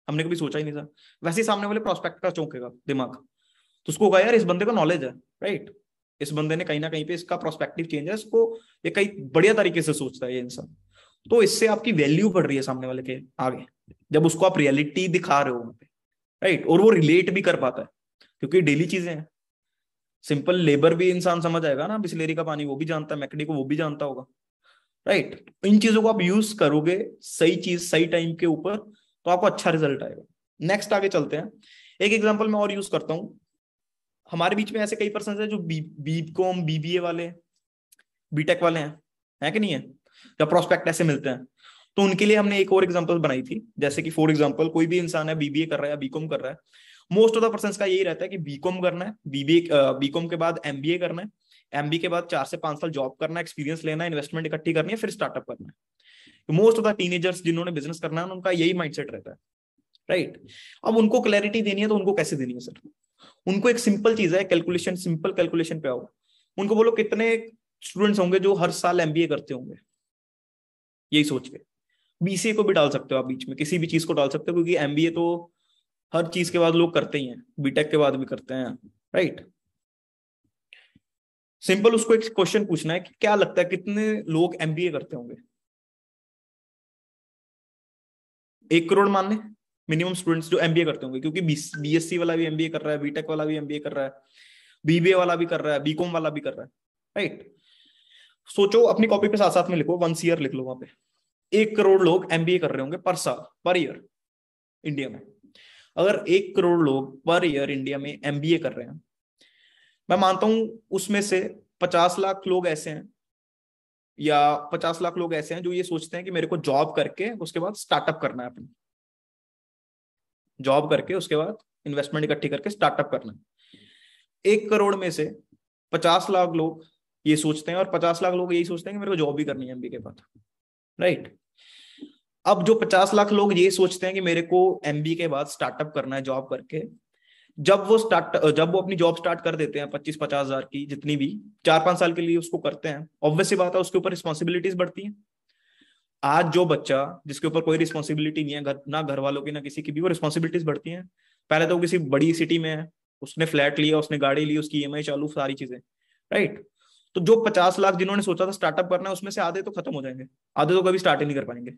S1: हमने कभी सोचा ही नहीं था, वैसे ही सामने वाले प्रोस्पेक्ट का चौंकेगा दिमाग। तो उसको कहा यार इस बंदे को नॉलेज है, राइट, इस बंदे ने कहीं ना कहीं पे इसका प्रोस्पेक्टिव चेंज है, इसको ये कई बढ़िया तरीके से सोचता है ये इंसान। तो इससे आपकी वैल्यू बढ़ रही है सामने वाले के आगे, जब उसको आप रियलिटी दिखा रहे हो वहां पे, राइट, और वो रिलेट भी कर पाता है क्योंकि डेली चीजें हैं। सिंपल लेबर भी इंसान समझ आएगा ना, बिस्लेरी का पानी वो भी जानता है, मैकडी को वो भी जानता होगा, राइट। इन चीजों को आप यूज करोगे सही चीज सही टाइम के ऊपर, तो आपको अच्छा रिजल्ट आएगा। नेक्स्ट आगे चलते हैं। एक एग्जांपल मैं और यूज करता हूं। हमारे बीच में ऐसे कई पर्सन है जो बीकॉम बीबीए वाले, बीटेक वाले हैं, है कि नहीं है, या प्रोस्पेक्ट ऐसे मिलते हैं। तो उनके लिए हमने एक और एग्जांपल बनाई थी, जैसे कि फॉर एग्जांपल कोई भी इंसान है बीबीए कर रहा है या बीकॉम कर रहा है, मोस्ट ऑफ द पर्सन का यही रहता है कि बीकॉम करना है, बीबीए बीकॉम के बाद एमबीए करना है, एमबीए के बाद 4 से 5 साल जॉब करना है, एक्सपीरियंस लेना है, इन्वेस्टमेंट इकट्ठी करनी है, फिर स्टार्टअप करना है। मोस्ट ऑफ द टीनेजर्स जिन्होंने बिजनेस करना है उनका यही माइंडसेट रहता है, राइट। अब उनको क्लैरिटी देनी है, तो उनको कैसे देनी है सर? उनको एक सिंपल चीज है, कैलकुलेशन, सिंपल कैलकुलेशन पे आओ। उनको बोलो कितने स्टूडेंट्स होंगे जो हर साल एमबीए करते होंगे, यही सोच के। बीसीए को भी डाल सकते हो आप बीच में, किसी भी चीज को डाल सकते हो, क्योंकि एमबीए तो हर चीज के बाद लोग करते ही हैं, बीटेक के बाद भी करते हैं, राइट। सिंपल उसको एक क्वेश्चन पूछना है कि क्या लगता है कितने लोग एमबीए करते होंगे? 1 करोड़ मान ले मिनिमम स्टूडेंट्स जो एमबीए करते होंगे, क्योंकि बीएससी वाला भी एमबीए कर रहा है, बीटेक वाला भी एमबीए कर रहा है, बीबीए वाला भी कर रहा है, बीकॉम वाला भी कर रहा है, राइट। सोचो, अपनी कॉपी पे साथ साथ में लिखो, 1 ईयर लिख लो वहां पे। 1 करोड़ लोग एमबीए कर रहे होंगे पर साल, पर ईयर, इंडिया में। अगर 1 करोड़ लोग पर ईयर इंडिया में एमबीए कर रहे हैं, मैं मानता हूं उसमें से 50 लाख लोग ऐसे हैं, या 50 लाख लोग ऐसे हैं जो ये सोचते हैं कि मेरे को जॉब करके उसके बाद स्टार्टअप करना है, अपनी जॉब करके उसके बाद इन्वेस्टमेंट इकट्ठी करके स्टार्टअप करना है। 1 करोड़ में से 50 लाख लोग ये सोचते हैं, और 50 लाख लोग यही सोचते हैं कि मेरे को जॉब भी करनी है एमबीए के बाद, राइट। अब जो 50 लाख लोग ये सोचते हैं कि मेरे को एमबीए के बाद स्टार्टअप करना है जॉब करके, जब वो अपनी जॉब स्टार्ट कर देते हैं 25-50 हजार की, जितनी भी 4-5 साल के लिए उसको करते हैं, ऑब्वियस सी बात है उसके ऊपर रिस्पॉन्सिबिलिटीज बढ़ती हैं। आज जो बच्चा जिसके ऊपर कोई रिस्पॉन्सिबिलिटी नहीं है, ना घर वालों की ना किसी की भी, वो रिस्पॉन्सिबिलिटीज बढ़ती हैं। पहले तो वो किसी बड़ी सिटी में है, उसने फ्लैट लिया, उसने गाड़ी ली, उसकी ईएमआई चालू, सारी चीजें, राइट। तो जो 50 लाख जिन्होंने सोचा था स्टार्टअप करना है, उसमें से आधे तो खत्म हो जाएंगे, आधे तो कभी स्टार्ट ही नहीं कर पाएंगे।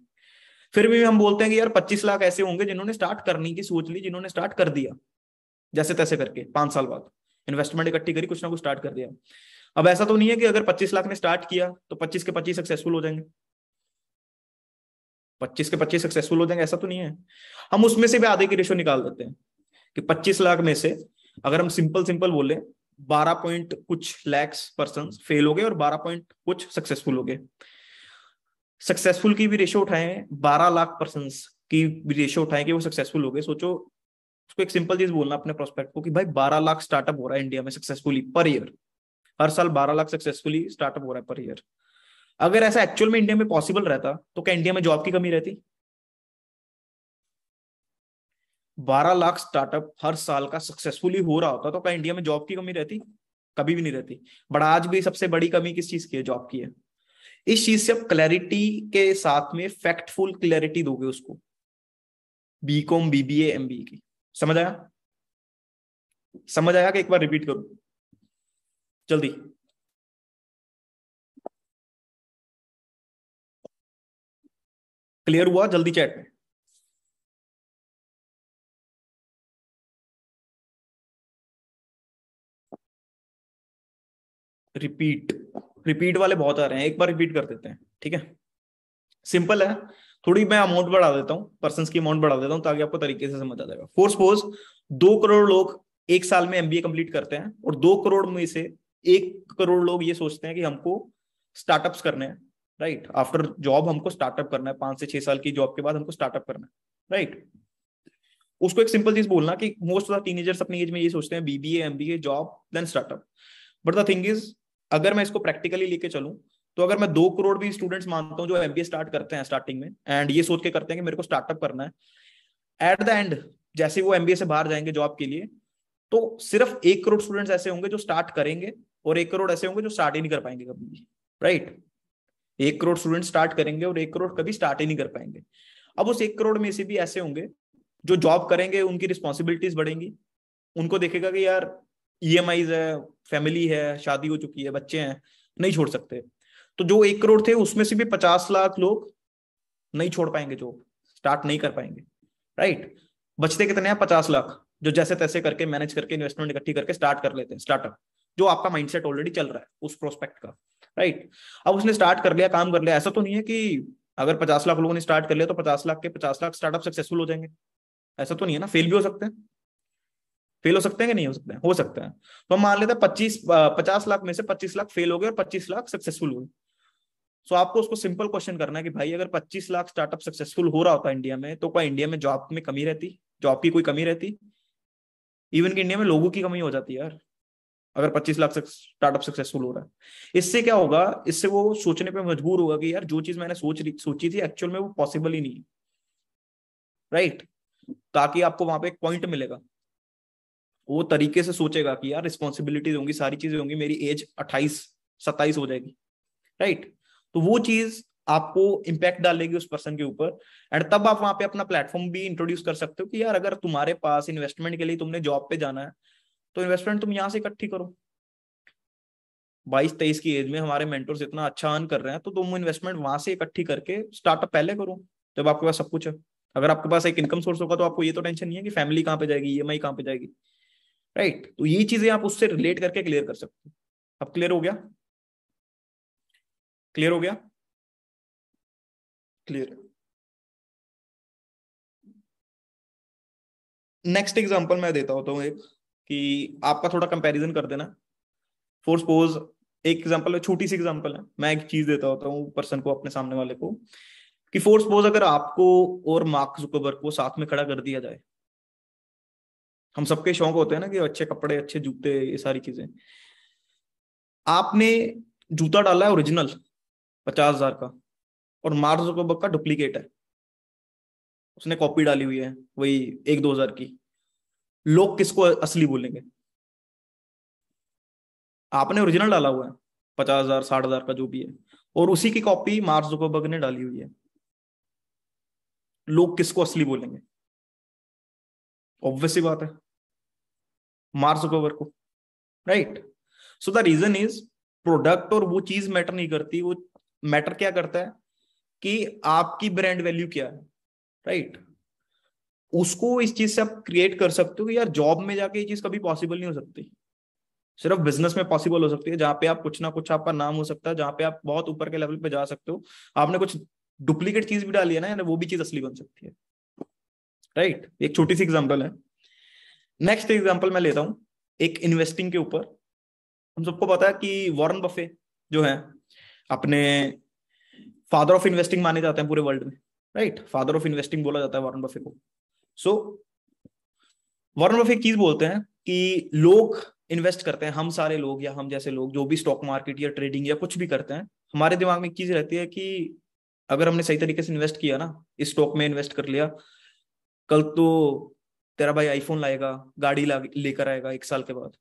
S1: फिर भी हम बोलते हैं कि यार 25 लाख ऐसे होंगे जिन्होंने स्टार्ट करने की सोच ली, जिन्होंने स्टार्ट कर दिया जैसे तैसे करके, 5 साल बाद इन्वेस्टमेंट इकट्ठी करी, कुछ ना कुछ स्टार्ट कर दिया। अब ऐसा तो नहीं है कि अगर 25 लाख ने स्टार्ट किया तो 25 के 25 सक्सेसफुल हो जाएंगे, 25 के 25 सक्सेसफुल हो जाएंगे, ऐसा तो नहीं है। हम उसमें से भी आधे की रेशो निकाल देते हैं कि 25 लाख में से अगर हम सिंपल सिंपल बोले 12 पॉइंट कुछ लैक्स पर्सन फेल हो गए और 12 पॉइंट कुछ सक्सेसफुल हो गए। सक्सेसफुल की भी रेशो उठाएं, 12 लाख पर्सन की भी रेशो उठाएं कि वो सक्सेसफुल हो गए। सोचो, उसको एक सिंपल चीज बोलना अपने प्रोस्पेक्ट को कि भाई 12 लाख स्टार्टअप हो रहा है इंडिया में सक्सेसफुली पर ईयर, हर साल 12 लाख सक्सेसफुली स्टार्टअप हो रहा है पर ईयर। अगर ऐसा एक्चुअल में इंडिया में पॉसिबल रहता तो क्या इंडिया में जॉब की कमी रहती? 12 लाख स्टार्टअप हर साल का सक्सेसफुली हो रहा होता तो क्या इंडिया में जॉब की कमी रहती? कभी भी नहीं रहती। बट आज भी सबसे बड़ी कमी किस चीज की है? जॉब की है। इस चीज से आप क्लैरिटी के साथ में फैक्टफुल क्लैरिटी दोगे उसको, बीकॉम बीबीए एमबीए की। समझ आया? समझ आया कि एक बार रिपीट करूं जल्दी? क्लियर हुआ? जल्दी चैट में रिपीट, रिपीट वाले बहुत आ रहे हैं, एक बार रिपीट कर देते हैं, ठीक है? सिंपल है, थोड़ी मैं अमाउंट बढ़ा देता हूँ, पर्सन की अमाउंट बढ़ा देता हूँ ताकि आपको तरीके से समझ आ जाएगा। फॉर सपोज 2 करोड़ लोग एक साल में एमबीए कंप्लीट करते हैं, और 2 करोड़ में से 1 करोड़ लोग ये सोचते हैं कि हमको स्टार्टअप्स करने हैं, राइट। आफ्टर जॉब हमको स्टार्टअप करना है, 5 से 6 साल की जॉब के बाद हमको स्टार्टअप करना है, राइट। उसको एक सिंपल चीज बोलना कि मोस्ट ऑफ द टीनेजर्स अपनी एज में ये सोचते हैं BBA MBA job then startup. But the thing is, अगर मैं इसको प्रैक्टिकली लेके चलूं, तो अगर मैं 2 करोड़ भी स्टूडेंट्स मानता हूं जो एमबीए स्टार्ट करते हैं स्टार्टिंग में, एंड ये सोच के करते हैं कि मेरे को स्टार्टअप करना है, एट द एंड जैसे वो एमबीए से बाहर जाएंगे जॉब के लिए, तो सिर्फ 1 करोड़ स्टूडेंट्स ऐसे होंगे जो स्टार्ट करेंगे, और 1 करोड़ ऐसे होंगे जो स्टार्ट ही नहीं कर पाएंगे कभी भी, राइट। 1 करोड़ स्टूडेंट स्टार्ट करेंगे और 1 करोड़ कभी स्टार्ट ही नहीं कर पाएंगे। अब उस 1 करोड़ में से भी ऐसे होंगे जो जॉब करेंगे, उनकी रिस्पॉन्सिबिलिटीज बढ़ेंगी, उनको देखेगा कि यार ईएमआईज है, फैमिली है, शादी हो चुकी है, बच्चे हैं, नहीं छोड़ सकते। तो जो 1 करोड़ थे उसमें से भी 50 लाख लोग नहीं छोड़ पाएंगे, जॉब स्टार्ट नहीं कर पाएंगे, राइट। बचते कितने हैं? 50 लाख, जो जैसे तैसे करके मैनेज करके इन्वेस्टमेंट इकट्ठी करके स्टार्ट कर लेते हैं स्टार्टअप, जो आपका माइंडसेट ऑलरेडी चल रहा है उस प्रोस्पेक्ट का, राइट। अब उसने स्टार्ट कर लिया, काम कर लिया, ऐसा तो नहीं है कि अगर 50 लाख लोगों ने स्टार्ट कर लिया तो 50 लाख के 50 लाख स्टार्टअप सक्सेसफुल हो जाएंगे, ऐसा तो नहीं है ना, फेल भी हो सकते हैं। फेल हो सकते हैं कि नहीं हो सकते हैं? हो सकते हैं। तो हम मान लेते हैं 50 लाख में से 25 लाख फेल हो गए और 25 लाख सक्सेसफुल हुए। सो आपको उसको सिंपल क्वेश्चन करना है कि भाई अगर 25 लाख स्टार्टअप सक्सेसफुल हो रहा होता इंडिया में, तो क्या इंडिया में जॉब में कमी रहती? जॉब की कोई कमी रहती? इवन कि इंडिया में लोगों की कमी हो जाती है यार, अगर 25 लाख स्टार्टअप सक्सेसफुल हो रहा है। इससे क्या होगा? इससे वो सोचने पे मजबूर होगा कि यार जो चीज मैंने सोची थी एक्चुअल में वो पॉसिबल ही नहीं है, राइट। ताकि आपको वहां पे एक पॉइंट मिलेगा, वो तरीके से सोचेगा कि यार रिस्पॉन्सिबिलिटीज होंगी, सारी चीजें होंगी, मेरी एज 28-27 हो जाएगी, राइट। तो वो चीज आपको इम्पैक्ट डालेगी उस पर्सन के ऊपर, एंड तब आप वहां पे अपना प्लेटफॉर्म भी इंट्रोड्यूस कर सकते हो कि यार अगर तुम्हारे पास इन्वेस्टमेंट के लिए तुमने जॉब पे जाना है, तो इन्वेस्टमेंट तुम यहाँ से इकट्ठी करो। 22-23 की एज में हमारे मेंटर्स इतना अच्छा अर्न कर रहे हैं, तो तुम इन्वेस्टमेंट वहां से इकट्ठी करके स्टार्टअप पहले करो, जब आपके पास सब कुछ है। अगर आपके पास एक इनकम सोर्स होगा तो आपको ये तो टेंशन नहीं है कि फैमिली कहाँ पे जाएगी, ईएमआई कहाँ पे जाएगी, राइट। तो ये चीजें आप उससे रिलेट करके क्लियर कर सकते हो। अब क्लियर हो गया? क्लियर हो गया? क्लियर। नेक्स्ट एग्जांपल मैं देता होता हूँ एक, कि आपका थोड़ा कंपैरिजन कर देना। फॉर सपोज, एक एग्जांपल है, छोटी सी एग्जांपल है, मैं एक चीज देता होता हूँ पर्सन को, अपने सामने वाले को, कि फॉर सपोज अगर आपको और मार्क जुकरबर्ग को साथ में खड़ा कर दिया जाए। हम सबके शौक होते हैं ना कि अच्छे कपड़े, अच्छे जूते, ये सारी चीजें। आपने जूता डाला है ओरिजिनल 50,000 का, और मार्क जुकरबर्ग का डुप्लीकेट है, उसने कॉपी डाली हुई है वही 1-2 हजार की। लोग किसको असली बोलेंगे? आपने ओरिजिनल डाला हुआ है 50,000 60,000 का जो भी है, और उसी की कॉपी मार्क जुकरबर्ग ने डाली हुई है, लोग किसको असली बोलेंगे? ऑब्वियस सी बात है, मार्क जुकरबर्ग को, right. So the reason is, product और वो चीज मैटर नहीं करती, वो मैटर क्या करता है कि आपकी ब्रांड वैल्यू क्या है, राइट। उसको इस चीज से आप क्रिएट कर सकते हो कि यार जॉब में जाके ये चीज कभी पॉसिबल नहीं हो सकती, सिर्फ बिजनेस में पॉसिबल हो सकती है, जहां पे आप कुछ ना कुछ आपका नाम हो सकता है, जहां पे आप बहुत ऊपर के लेवल पे जा सकते हो। आपने कुछ डुप्लीकेट चीज भी डाली है ना, वो भी चीज असली बन सकती है, राइट। एक छोटी सी एग्जांपल है। नेक्स्ट एग्जांपल मैं लेता हूं एक इन्वेस्टिंग के ऊपर। हम सबको पता है कि वॉरेन बफे जो है अपने फादर ऑफ इन्वेस्टिंग माने जाते हैं पूरे वर्ल्ड में, राइट। फादर ऑफ इन्वेस्टिंग बोला जाता है वॉरेन बफे को। सो वॉरेन बफे एक चीज बोलते हैं कि लोग इन्वेस्ट करते हैं, हम सारे लोग या हम जैसे लोग जो भी स्टॉक मार्केट या ट्रेडिंग या कुछ भी करते हैं, हमारे दिमाग में एक चीज रहती है कि अगर हमने सही तरीके से इन्वेस्ट किया ना, इस स्टॉक में इन्वेस्ट कर लिया, कल तो तेरा भाई आईफोन लाएगा, गाड़ी लेकर आएगा 1 साल के बाद,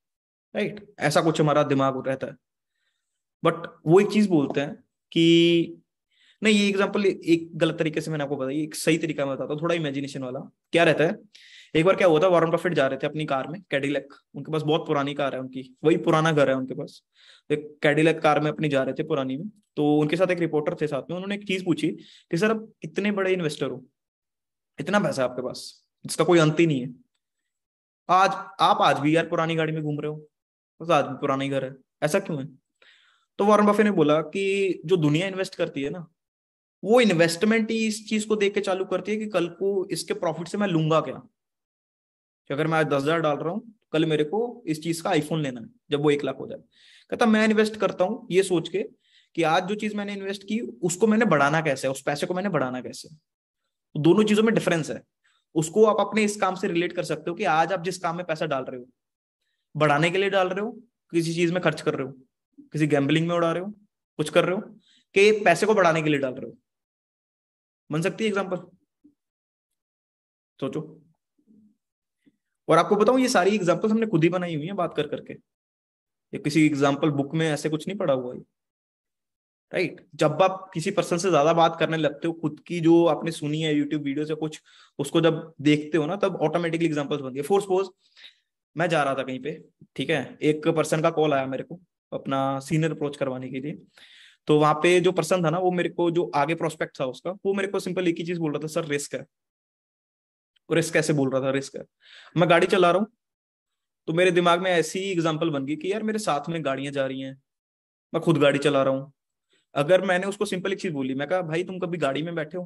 S1: राइट। ऐसा कुछ हमारा दिमाग रहता है। बट वो एक चीज बोलते हैं कि नहीं, ये एग्जांपल एक गलत तरीके से मैंने आपको बताई, एक सही तरीका मैं बताता हूँ, थोड़ा इमेजिनेशन वाला। क्या रहता है, एक बार क्या हुआ था, वॉरेन बफेट जा रहे थे अपनी कार में, कैडिलैक, उनके पास बहुत पुरानी कार है उनकी, वही पुराना घर है उनके पास। एक कैडिलैक कार में अपनी जा रहे थे पुरानी में, तो उनके साथ एक रिपोर्टर थे साथ में। उन्होंने एक चीज पूछी कि सर आप इतने बड़े इन्वेस्टर हो, इतना पैसा आपके पास जिसका कोई अंत ही नहीं है, आज आप आज भी यार पुरानी गाड़ी में घूम रहे हो, बस आज भी पुराना ही घर है, ऐसा क्यों है? तो वॉरेन बफे ने बोला कि जो दुनिया इन्वेस्ट करती है ना, वो इन्वेस्टमेंट ही इस चीज को देख के चालू करती है कि कल को इसके प्रॉफिट से मैं लूंगा क्या, कि अगर मैं आज 10,000 डाल रहा हूँ, कल मेरे को इस चीज का आईफोन लेना है जब वो 1 लाख हो जाए। कहता मैं इन्वेस्ट करता हूँ ये सोच के कि आज जो चीज मैंने इन्वेस्ट की उसको मैंने बढ़ाना कैसे है, उस पैसे को मैंने बढ़ाना कैसे है। दोनों चीजों में डिफरेंस है। उसको आप अपने इस काम से रिलेट कर सकते हो कि आज आप जिस काम में पैसा डाल रहे हो, बढ़ाने के लिए डाल रहे हो, किसी चीज में खर्च कर रहे हो, किसी गैम्बलिंग में उड़ा रहे हो, कुछ कर रहे हो, कि पैसे को बढ़ाने के लिए डाल रहे हो। बन सकती है एग्जाम्पल, सोचो। और आपको बताऊं ये सारी एग्जाम्पल हमने खुद ही बनाई हुई है बात कर करके, ये किसी एग्जाम्पल बुक में ऐसे कुछ नहीं पढ़ा हुआ है। राइट, जब आप किसी पर्सन से ज्यादा बात करने लगते हो, खुद की जो आपने सुनी है यूट्यूब वीडियो से कुछ, उसको जब देखते हो ना, तब ऑटोमेटिकली एग्जाम्पल्स बनती है। फॉर सपोज मैं जा रहा था कहीं पे, ठीक है, एक पर्सन का कॉल आया मेरे को अपना सीनियर अप्रोच करवाने के लिए। तो वहां पे जो पर्सन था ना, वो मेरे को, जो आगे प्रोस्पेक्ट था उसका, वो मेरे को सिंपल एक ही चीज बोल रहा था, सर रिस्क है। रिस्क कैसे बोल रहा था, रिस्क है। मैं गाड़ी चला रहा हूँ, तो मेरे दिमाग में ऐसी एग्जांपल बन गई कि यार मेरे साथ में गाड़ियां जा रही हैं, मैं खुद गाड़ी चला रहा हूँ। अगर मैंने उसको सिंपल एक चीज बोली, मैं कहा भाई तुम कभी गाड़ी में बैठे हो?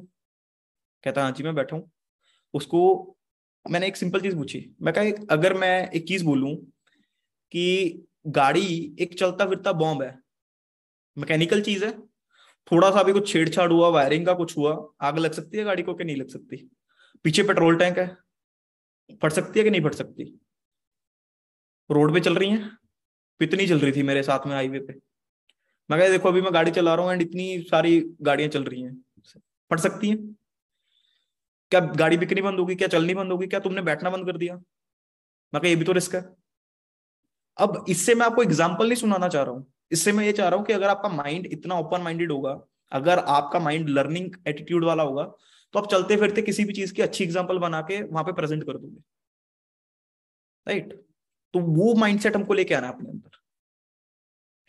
S1: कहता हाँ जी मैं बैठा हूँ। उसको मैंने एक सिंपल चीज पूछी, मैं कहा अगर मैं एक चीज बोलूं कि गाड़ी एक चलता फिरता बॉम्ब है, मैकेनिकल चीज है, थोड़ा सा भी कुछ छेड़छाड़ हुआ, वायरिंग का कुछ हुआ, आग लग सकती है गाड़ी को कि नहीं लग सकती? पीछे पेट्रोल टैंक है, फट सकती है कि नहीं फट सकती? रोड पे चल रही है, कितनी चल रही थी मेरे साथ में हाईवे पे। मैं कहा देखो अभी मैं गाड़ी चला रहा हूँ एंड इतनी सारी गाड़ियां चल रही हैं, फट सकती हैं। क्या गाड़ी बिकनी बंद होगी? क्या चलनी बंद होगी? क्या तुमने बैठना बंद कर दिया? मैं कहा ये भी तो रिस्क है। अब इससे मैं आपको एग्जाम्पल नहीं सुनाना चाह रहा हूँ, इससे मैं ये चाह रहा हूँ कि अगर आपका माइंड इतना ओपन माइंडेड होगा, अगर आपका माइंड लर्निंग एटीट्यूड वाला होगा, तो आप चलते फिरते किसी भी चीज की अच्छी एग्जाम्पल बना के वहां पे प्रेजेंट कर दोगे। राइट, तो वो माइंडसेट हमको लेके आना है अपने अंदर।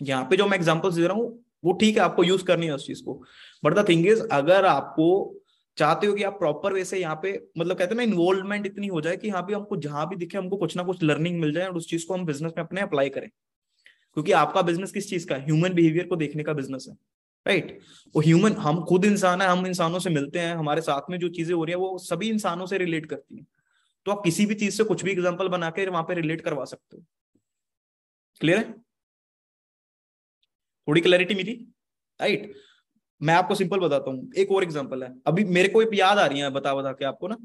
S1: यहाँ पे जो मैं एग्जांपल्स दे रहा हूँ वो ठीक है, आपको यूज करनी है उस चीज को, बट द थिंग इज अगर आपको चाहते हो कि आप प्रॉपर वे से यहाँ पे, मतलब कहते हैं ना, इन्वॉल्वमेंट इतनी हो जाए कि यहाँ पे हमको जहां भी दिखे हमको कुछ ना कुछ लर्निंग मिल जाए और उस चीज को हम बिजनेस में अपने अप्लाई करें। क्योंकि आपका बिजनेस किस चीज का है? ह्यूमन बिहेवियर को देखने का बिजनेस है। राइट, वो ह्यूमन, हम खुद इंसान है, हम इंसानों से मिलते हैं, हमारे साथ में जो चीजें हो रही है वो सभी इंसानों से रिलेट करती है। तो आप किसी भी चीज से कुछ भी एग्जाम्पल बना के वहां पे रिलेट करवा सकते हो। क्लियर है? थोड़ी क्लैरिटी मिली? राइट, मैं आपको सिंपल बताता हूँ, एक और एग्जांपल है, अभी मेरे को याद आ रही है बता बता के आपको ना,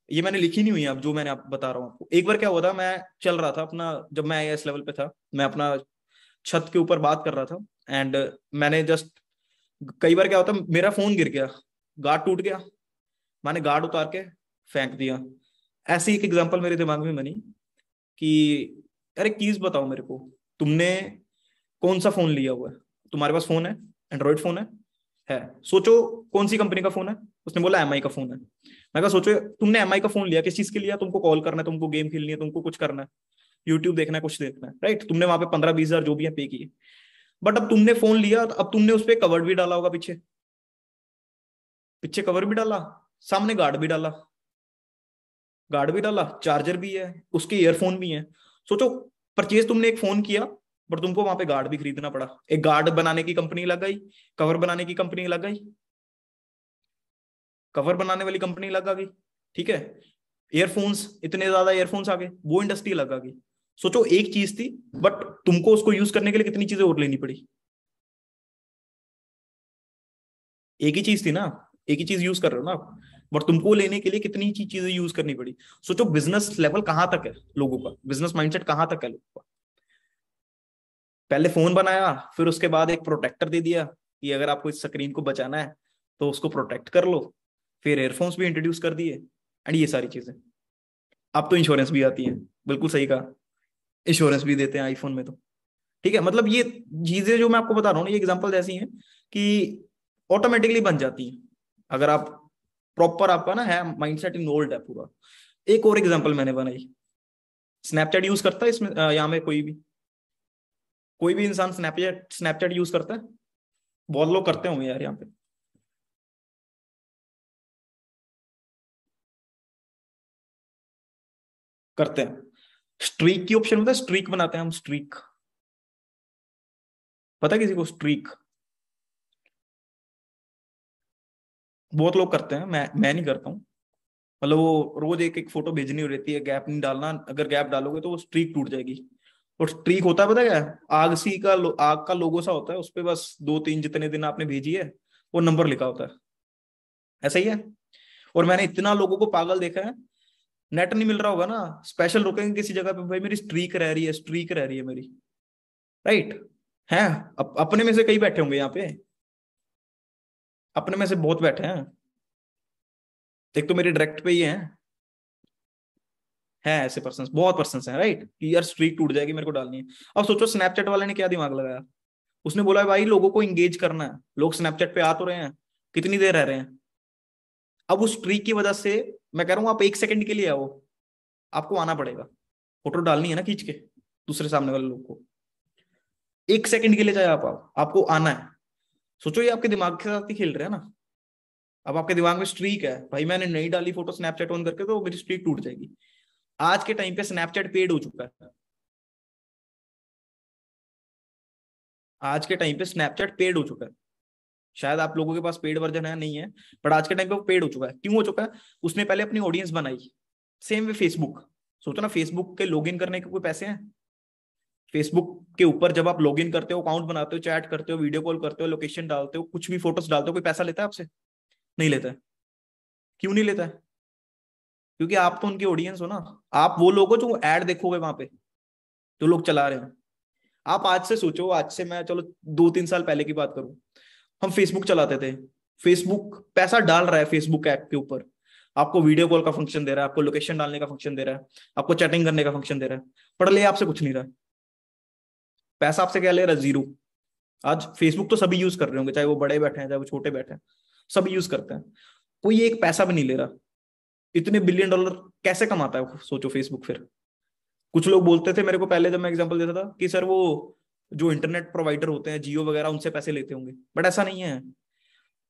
S1: ये मैंने लिखी नहीं हुई है अब जो मैंने आप बता रहा हूँ आपको। एक बार क्या हुआ था, मैं चल रहा था अपना, जब मैं आईएएस लेवल पे था, मैं अपना छत के ऊपर बात कर रहा था एंड मैंने जस्ट, कई बार क्या होता मेरा फोन गिर गया, गार्ड टूट गया, मैंने गार्ड उतार के फेंक दिया। ऐसी एक एग्जांपल मेरे दिमाग में बनी कि अरे चीज बताओ मेरे को, तुमने कौन सा फोन लिया हुआ है? तुम्हारे पास फोन है, एंड्रॉइड फोन है, सोचो कौन सी कंपनी का फोन है? उसने बोला एमआई का फोन है। मैं कहा सोचो तुमने एमआई का फोन लिया किस चीज के लिए? तुमको कॉल करना है, तुमको गेम खेलनी है, तुमको कुछ करना है, यूट्यूब देखना है, कुछ देखना है, राइट? तुमने वहां पे 15-20 हजार जो भी है पे किए। बट अब तुमने फोन लिया तो अब तुमने उस पर कवर भी डाला होगा, पीछे पीछे कवर भी डाला, सामने गार्ड भी डाला, चार्जर भी है, उसके ईयरफोन भी है। सोचो, परचेज तुमने एक फोन किया, बट तुमको वहां पे गार्ड भी खरीदना पड़ा, एक गार्ड बनाने की कंपनी लग गई, कवर बनाने की कंपनी लग गई, कवर बनाने वाली कंपनी लगा गई, ठीक है, ईयरफोन्स, इतने ज्यादा ईयरफोन्स आ गए, वो इंडस्ट्री लगा गई। सोचो एक चीज थी, बट तुमको उसको यूज करने के लिए कितनी चीजें और लेनी पड़ी? एक ही चीज थी ना, एक ही चीज यूज कर रहे हो ना आप, बट तुमको लेने के लिए कितनी चीजें यूज करनी पड़ी। सोचो बिजनेस लेवल कहां तक है लोगों का, बिजनेस माइंडसेट कहां तक है लोगों का। पहले फोन बनाया, फिर उसके बाद एक प्रोटेक्टर दे दिया कि अगर आपको इस स्क्रीन को बचाना है तो उसको प्रोटेक्ट कर लो, फिर एयरफोन्स भी इंट्रोड्यूस कर दिए, एंड ये सारी चीजें। अब तो इंश्योरेंस भी आती है, बिल्कुल सही कहा, इंश्योरेंस भी देते हैं आईफोन में तो। ठीक है, मतलब ये चीजें जो मैं आपको बता रहा हूँ ना, ये एग्जांपल ऐसी हैं कि ऑटोमेटिकली बन जाती हैं अगर आप प्रॉपर, आपका ना है माइंडसेट इन्वॉल्व है पूरा। एक और एग्जांपल मैंने बनाई, स्नैपचैट यूज करता है इसमें यहाँ में कोई भी इंसान स्नैपचैट स्नैपचैट यूज करता है? बहुत लोग करते होंगे यार यहाँ पे। करते हैं, स्ट्रीक की ऑप्शन होता है, स्ट्रीक बनाते हैं हम, स्ट्रीक, पता है किसी को स्ट्रीक? बहुत लोग करते हैं, मैं नहीं करता हूँ। मतलब वो रोज एक एक फोटो भेजनी रहती है, गैप नहीं डालना, अगर गैप डालोगे तो वो स्ट्रीक टूट जाएगी। और स्ट्रीक होता है पता क्या है, आग का लोगो सा होता है उस पे, बस 2-3 जितने दिन आपने भेजी है वो नंबर लिखा होता है, ऐसा ही है। और मैंने इतना लोगों को पागल देखा है, नेट नहीं मिल रहा होगा ना, स्पेशल रुकेंगे किसी जगह पे, भाई मेरी स्ट्रीक रह रही है, स्ट्रीक रह रही है मेरी, राइट है। अपने में से कई बैठे होंगे यहाँ पे, अपने में से बहुत बैठे हैं। एक तो मेरे डायरेक्ट पे ही है ऐसे पर्सन, बहुत पर्सन हैं, राइट, कि यार स्ट्रीक टूट जाएगी मेरे को डालनी है। अब सोचो स्नैपचैट वाले ने क्या दिमाग लगाया, उसने बोला है भाई लोगों को इंगेज करना है, लोग स्नैपचैट पे आ तो रहे हैं, कितनी देर रह रहे हैं। अब उस ट्रीक की वजह से मैं कह रहा हूँ आप 1 सेकंड के लिए आओ, आपको आना पड़ेगा, फोटो डालनी है ना खींच के दूसरे सामने वाले लोग को, 1 सेकंड के लिए चाहे आप आओ, आपको आना है। सोचो ये आपके दिमाग के साथ ही खेल रहे हैं ना। अब आपके दिमाग में स्ट्रीक है, भाई मैंने नहीं डाली फोटो स्नैपचैट ऑन करके तो मेरी स्ट्रीक टूट जाएगी। आज के टाइम पे स्नैपचैट पेड हो चुका है, आज के टाइम पे स्नैपचैट पेड हो चुका है। शायद आप लोगों के पास पेड वर्जन है, नहीं है, बट आज के टाइम पे वो पेड हो चुका है। क्यों हो चुका है, उसने पहले अपनी ऑडियंस बनाई। सेम वे फेसबुक, सोचो ना फेसबुक के लॉगिन करने के कोई पैसे हैं? फेसबुक के ऊपर जब आप लॉगिन करते हो, अकाउंट बनाते हो, चैट करते हो, वीडियो कॉल करते हो, लोकेशन डालते हो, कुछ भी फोटोज डालते हो, कोई पैसा लेता है आपसे? नहीं लेता है। क्यों नहीं लेता है? क्योंकि आप तो उनकी ऑडियंस हो ना। आप वो लोग हो जो ऐड देखोगे वहां पे, जो लोग चला रहे हैं। आप आज से सोचो, आज से मैं चलो 2-3 साल पहले की बात करूं, हम फेसबुक चलाते थे, फेसबुक पैसा डाल रहा है फेसबुक ऐप के ऊपर, आपको वीडियो कॉल का फंक्शन दे रहा है, आपको लोकेशन डालने का फंक्शन दे रहा है, आपको चैटिंग करने का फंक्शन दे रहा है, पर ले आपसे कुछ नहीं रहा है। पैसा आपसे क्या ले रहा है? जीरो। आज फेसबुक तो सभी यूज कर रहे होंगे, चाहे वो बड़े बैठे हैं चाहे वो छोटे बैठे हैं, सभी यूज करते हैं। कोई एक पैसा भी नहीं ले रहा। इतने बिलियन डॉलर कैसे कमाता है सोचो फेसबुक फिर। कुछ लोग बोलते थे मेरे को पहले, जब मैं एग्जांपल देता था, कि सर वो जो इंटरनेट प्रोवाइडर होते हैं जियो वगैरह, उनसे पैसे लेते होंगे, बट ऐसा नहीं है।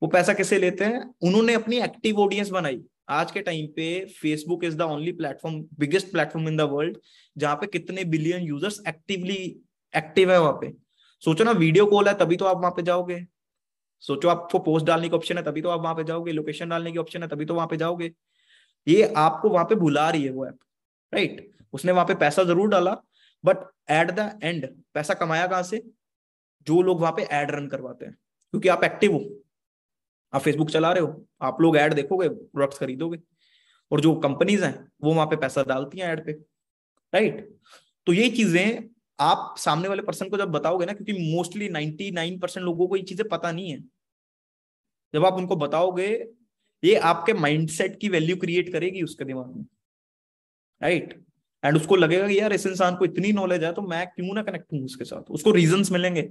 S1: वो पैसा किससे लेते हैं? उन्होंने अपनी एक्टिव ऑडियंस बनाई। आज के टाइम पे Facebook is the only platform, biggest platform in the world, जहां पे कितने बिलियन यूजर्स एक्टिवली एक्टिव है वहां पे। सोचो ना, वीडियो कॉल है तभी तो आप वहां पे जाओगे। सोचो आपको पोस्ट डालने की ऑप्शन है तभी तो आप वहां पे जाओगे, लोकेशन डालने की ऑप्शन है तभी तो वहां पे जाओगे। ये आपको वहां पे बुला रही है वो ऐप, राइट। उसने वहां पे पैसा जरूर डाला, बट एट द एंड पैसा कमाया कहां से? जो लोग वहां पे एड रन करवाते हैं, क्योंकि आप एक्टिव हो, आप फेसबुक चला रहे हो, आप लोग ऐड देखोगे, प्रोडक्ट्स खरीदोगे, और जो कंपनीज हैं वो वहां पे पैसा डालती हैं ऐड पे, राइट। तो ये चीजें आप सामने वाले पर्सन को जब बताओगे ना, क्योंकि मोस्टली 99% लोगों को ये चीजें पता नहीं है, जब आप उनको बताओगे, ये आपके माइंडसेट की वैल्यू क्रिएट करेगी उसके दिमाग में, राइट। एंड उसको लगेगा कि यार इस इंसान को इतनी नॉलेज है तो मैं क्यों ना कनेक्ट हूं उसके साथ, उसको रीजंस मिलेंगे,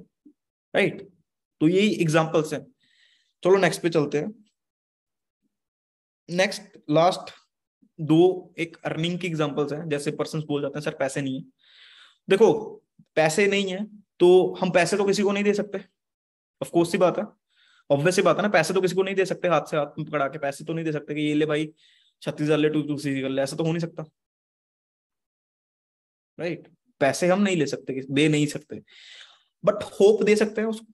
S1: राइट। तो यही एग्जांपल्स हैं। चलो नेक्स्ट पे चलते हैं। नेक्स्ट लास्ट दो एक अर्निंग की एग्जांपल्स हैं। जैसे पर्सन बोल जाते हैं सर पैसे नहीं है। देखो, पैसे नहीं है तो हम पैसे तो किसी को नहीं दे सकते, ऑफ कोर्स सी बात है, ऑब्वियस सी बात है ना। पैसे तो किसी को नहीं दे सकते, हाथ से हाथ में पकड़ा के पैसे तो नहीं दे सकते कि ये ले भाई 36,000 ले, तू सी कर ले, ऐसा तो हो नहीं सकता, राइट। पैसे हम नहीं ले सकते, दे नहीं सकते, बट होप दे सकते हैं उसको।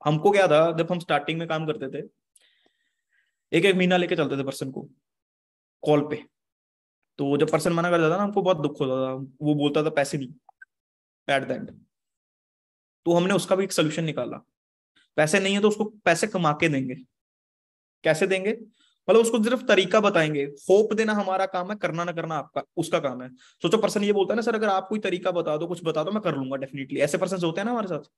S1: हमको क्या था, जब हम स्टार्टिंग में काम करते थे, एक एक महीना लेके चलते थे पर्सन को कॉल पे। तो जब पर्सन मना करता था ना, हमको बहुत दुख होता था, वो बोलता था पैसे नहीं एट द एंड। तो हमने उसका भी एक सोल्यूशन निकाला। पैसे नहीं है तो उसको पैसे कमा के देंगे। कैसे देंगे? मतलब उसको सिर्फ तरीका बताएंगे। होप देना हमारा काम है, करना ना करना आपका उसका काम है। सोचो पर्सन ये बोलता है ना, सर अगर आप कोई तरीका बता दो, कुछ बता दो, मैं कर लूंगा डेफिनेटली। ऐसे पर्सन होते हैं ना हमारे साथ,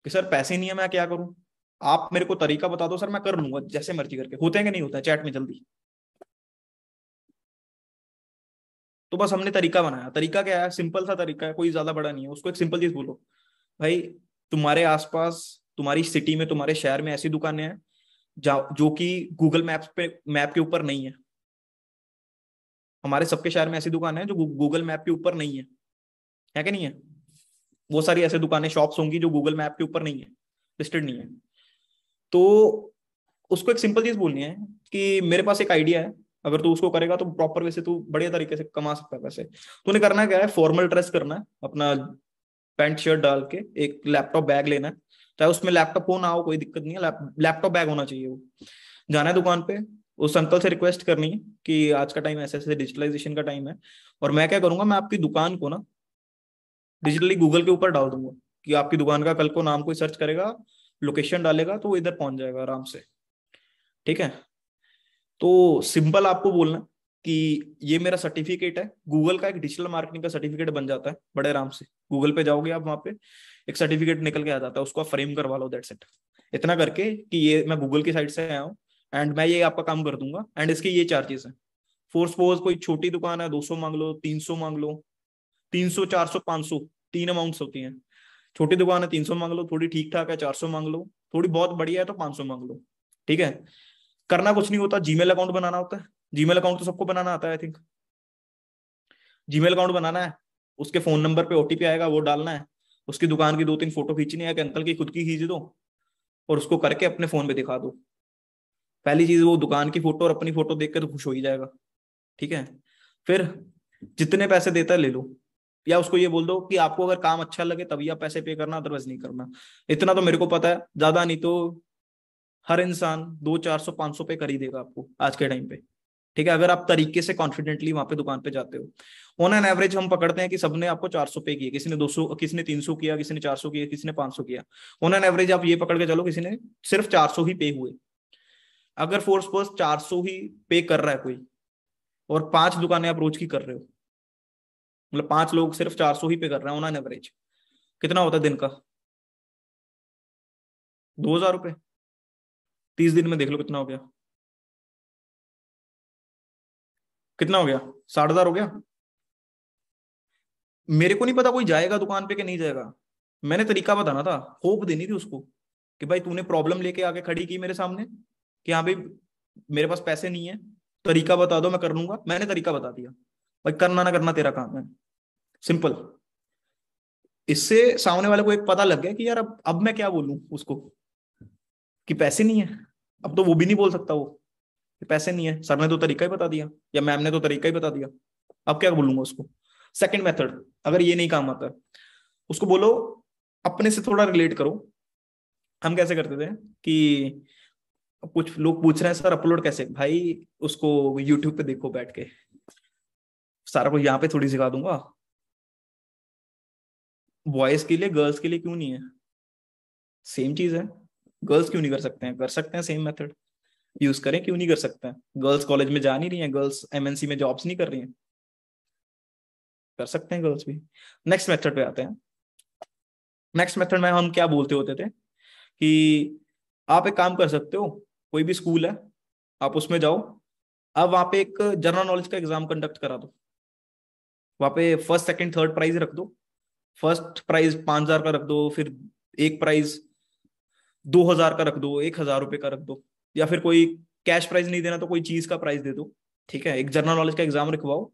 S1: कि सर पैसे नहीं है मैं क्या करूं, आप मेरे को तरीका बता दो सर, मैं कर लूंगा जैसे मर्जी करके। होते हैं कि नहीं होता है चैट में जल्दी? तो बस हमने तरीका बनाया। तरीका क्या है? सिंपल सा तरीका है, कोई ज्यादा बड़ा नहीं है। उसको एक सिंपल चीज बोलो, भाई तुम्हारे आसपास, तुम्हारी सिटी में, तुम्हारे शहर में ऐसी दुकानें हैं जो कि गूगल मैप्स पे, मैप के ऊपर नहीं है। हमारे सबके शहर में ऐसी दुकानें हैं जो गूगल मैप के ऊपर नहीं है कि नहीं है? वो सारी ऐसे दुकानें, शॉप्स होंगी जो गूगल मैप के ऊपर नहीं है, लिस्टेड नहीं है। तो उसको एक सिंपल चीज बोलनी है कि मेरे पास एक आइडिया है, अगर तू उसको करेगा तो प्रॉपर वे से तू बढ़िया तरीके से कमा सकता है पैसे। तूने करना क्या है, फॉर्मल ड्रेस करना है, अपना पैंट शर्ट डाल के, एक लैपटॉप बैग लेना है, चाहे उसमें लैपटॉप हो ना हो कोई दिक्कत नहीं है, लैपटॉप बैग होना चाहिए। वो जाना है दुकान पे, उस अंकल से रिक्वेस्ट करनी है कि आज का टाइम ऐसे ऐसे डिजिटलाइजेशन का टाइम है, और मैं क्या करूंगा, मैं आपकी दुकान को ना डिजिटली गूगल के ऊपर डाल दूंगा कि आपकी दुकान का कल को नाम कोई सर्च करेगा, लोकेशन डालेगा तो वो इधर पहुंच जाएगा आराम से। ठीक है, तो सिंपल आपको बोलना कि ये मेरा सर्टिफिकेट है, गूगल का एक डिजिटल मार्केटिंग का सर्टिफिकेट बन जाता है बड़े आराम से। गूगल पे जाओगे आप, वहां पे एक सर्टिफिकेट निकल के आ जाता है, उसको आप फ्रेम करवा लो, दैट्स इट। इतना करके कि ये मैं गूगल की साइड से आया हूँ एंड मैं ये आपका काम कर दूंगा, एंड इसके ये चार्जेस है। फोर सपोज कोई छोटी दुकान है, 200 मांग लो, 300 मांग लो, 300, 400, 500, तीन अमाउंट्स होती हैं। छोटी दुकान है 300 मांग लो, थोड़ी ठीक ठाक है 400 मांग लो, थोड़ी बहुत बढ़िया है तो 500 मांग लो। ठीक है, करना कुछ नहीं होता, जीमेल अकाउंट बनाना होता है। जीमेल अकाउंट तो सबको बनाना आता है आई थिंक। जीमेल अकाउंट बनाना है, उसके फोन नंबर पे ओटीपी आएगा, वो डालना है, उसकी दुकान की 2-3 फोटो खींचनी है कि अंकल की खुद की खींच दो, और उसको करके अपने फोन पे दिखा दो। पहली चीज, वो दुकान की फोटो और अपनी फोटो देख के तो खुश हो ही जाएगा। ठीक है, फिर जितने पैसे देता है ले लो, या उसको ये बोल दो कि आपको अगर काम अच्छा लगे तभी आप पैसे पे करना, अदरवाइज नहीं करना। इतना तो मेरे को पता है, ज्यादा नहीं तो हर इंसान 200, 400, 500 पे कर ही देगा आपको आज के टाइम पे। ठीक है, अगर आप तरीके से कॉन्फिडेंटली वहां पे दुकान पे जाते हो। ऑन एन एवरेज हम पकड़ते हैं कि सबने आपको 400 पे किया, किसी ने 200, किसी ने 300 किया, किसी ने 400 किया, किसी ने 500 किया। ऑन एन एवरेज आप ये पकड़ के चलो, किसी ने सिर्फ 400 ही पे हुए। अगर फोर्स सपोज 400 ही पे कर रहा है कोई, और 5 दुकानें आप रोज की कर रहे हो, मतलब 5 लोग सिर्फ 400 ही पे कर रहे हैं ऑन एन एवरेज, कितना होता है दिन का? 2000 रुपये। 30 दिन में देख लो कितना हो गया, कितना हो गया? 60,000 हो गया। मेरे को नहीं पता कोई जाएगा दुकान पे कि नहीं जाएगा, मैंने तरीका बताना था, होप देनी थी उसको कि भाई तूने प्रॉब्लम लेके आके खड़ी की मेरे सामने कि हाँ भाई मेरे पास पैसे नहीं है, तरीका बता दो मैं कर लूंगा। मैंने तरीका बता दिया, भाई करना ना करना तेरा काम है, सिंपल। इससे सामने वाले को एक पता लग गया कि यार अब मैं क्या बोलूं उसको कि पैसे नहीं है। अब तो वो भी नहीं बोल सकता वो कि पैसे नहीं है, सर ने तो तरीका ही बता दिया या मैम ने तो तरीका ही बता दिया। अब क्या बोलूंगा उसको? सेकंड मेथड, अगर ये नहीं काम आता, उसको बोलो अपने से थोड़ा रिलेट करो। हम कैसे करते थे कि कुछ लोग पूछ रहे हैं सर अपलोड कैसे, भाई उसको यूट्यूब पे देखो बैठ के, सारा कुछ यहाँ पे थोड़ी सिखा दूंगा। बॉयज के लिए गर्ल्स के लिए क्यों नहीं है? सेम चीज है, गर्ल्स क्यों नहीं कर सकते हैं? कर सकते हैं, सेम मेथड यूज करें, क्यों नहीं कर सकते हैं? गर्ल्स कॉलेज में जा नहीं रही हैं, गर्ल्स एमएनसी में जॉब्स नहीं कर रही हैं, कर सकते हैं गर्ल्स भी। नेक्स्ट मेथड पे आते हैं। नेक्स्ट मेथड में हम क्या बोलते होते थे कि आप एक काम कर सकते हो, कोई भी स्कूल है आप उसमें जाओ, अब वहां पे एक जनरल नॉलेज का एग्जाम कंडक्ट करा दो। वहां पे फर्स्ट सेकंड थर्ड प्राइज रख दो। फर्स्ट प्राइज 5,000 का रख दो, फिर एक प्राइज 2,000 का रख दो, 1,000 रुपए का रख दो, या फिर कोई कैश प्राइज नहीं देना तो कोई चीज का प्राइज दे दो। ठीक है, एक जनरल नॉलेज का एग्जाम रखवाओ।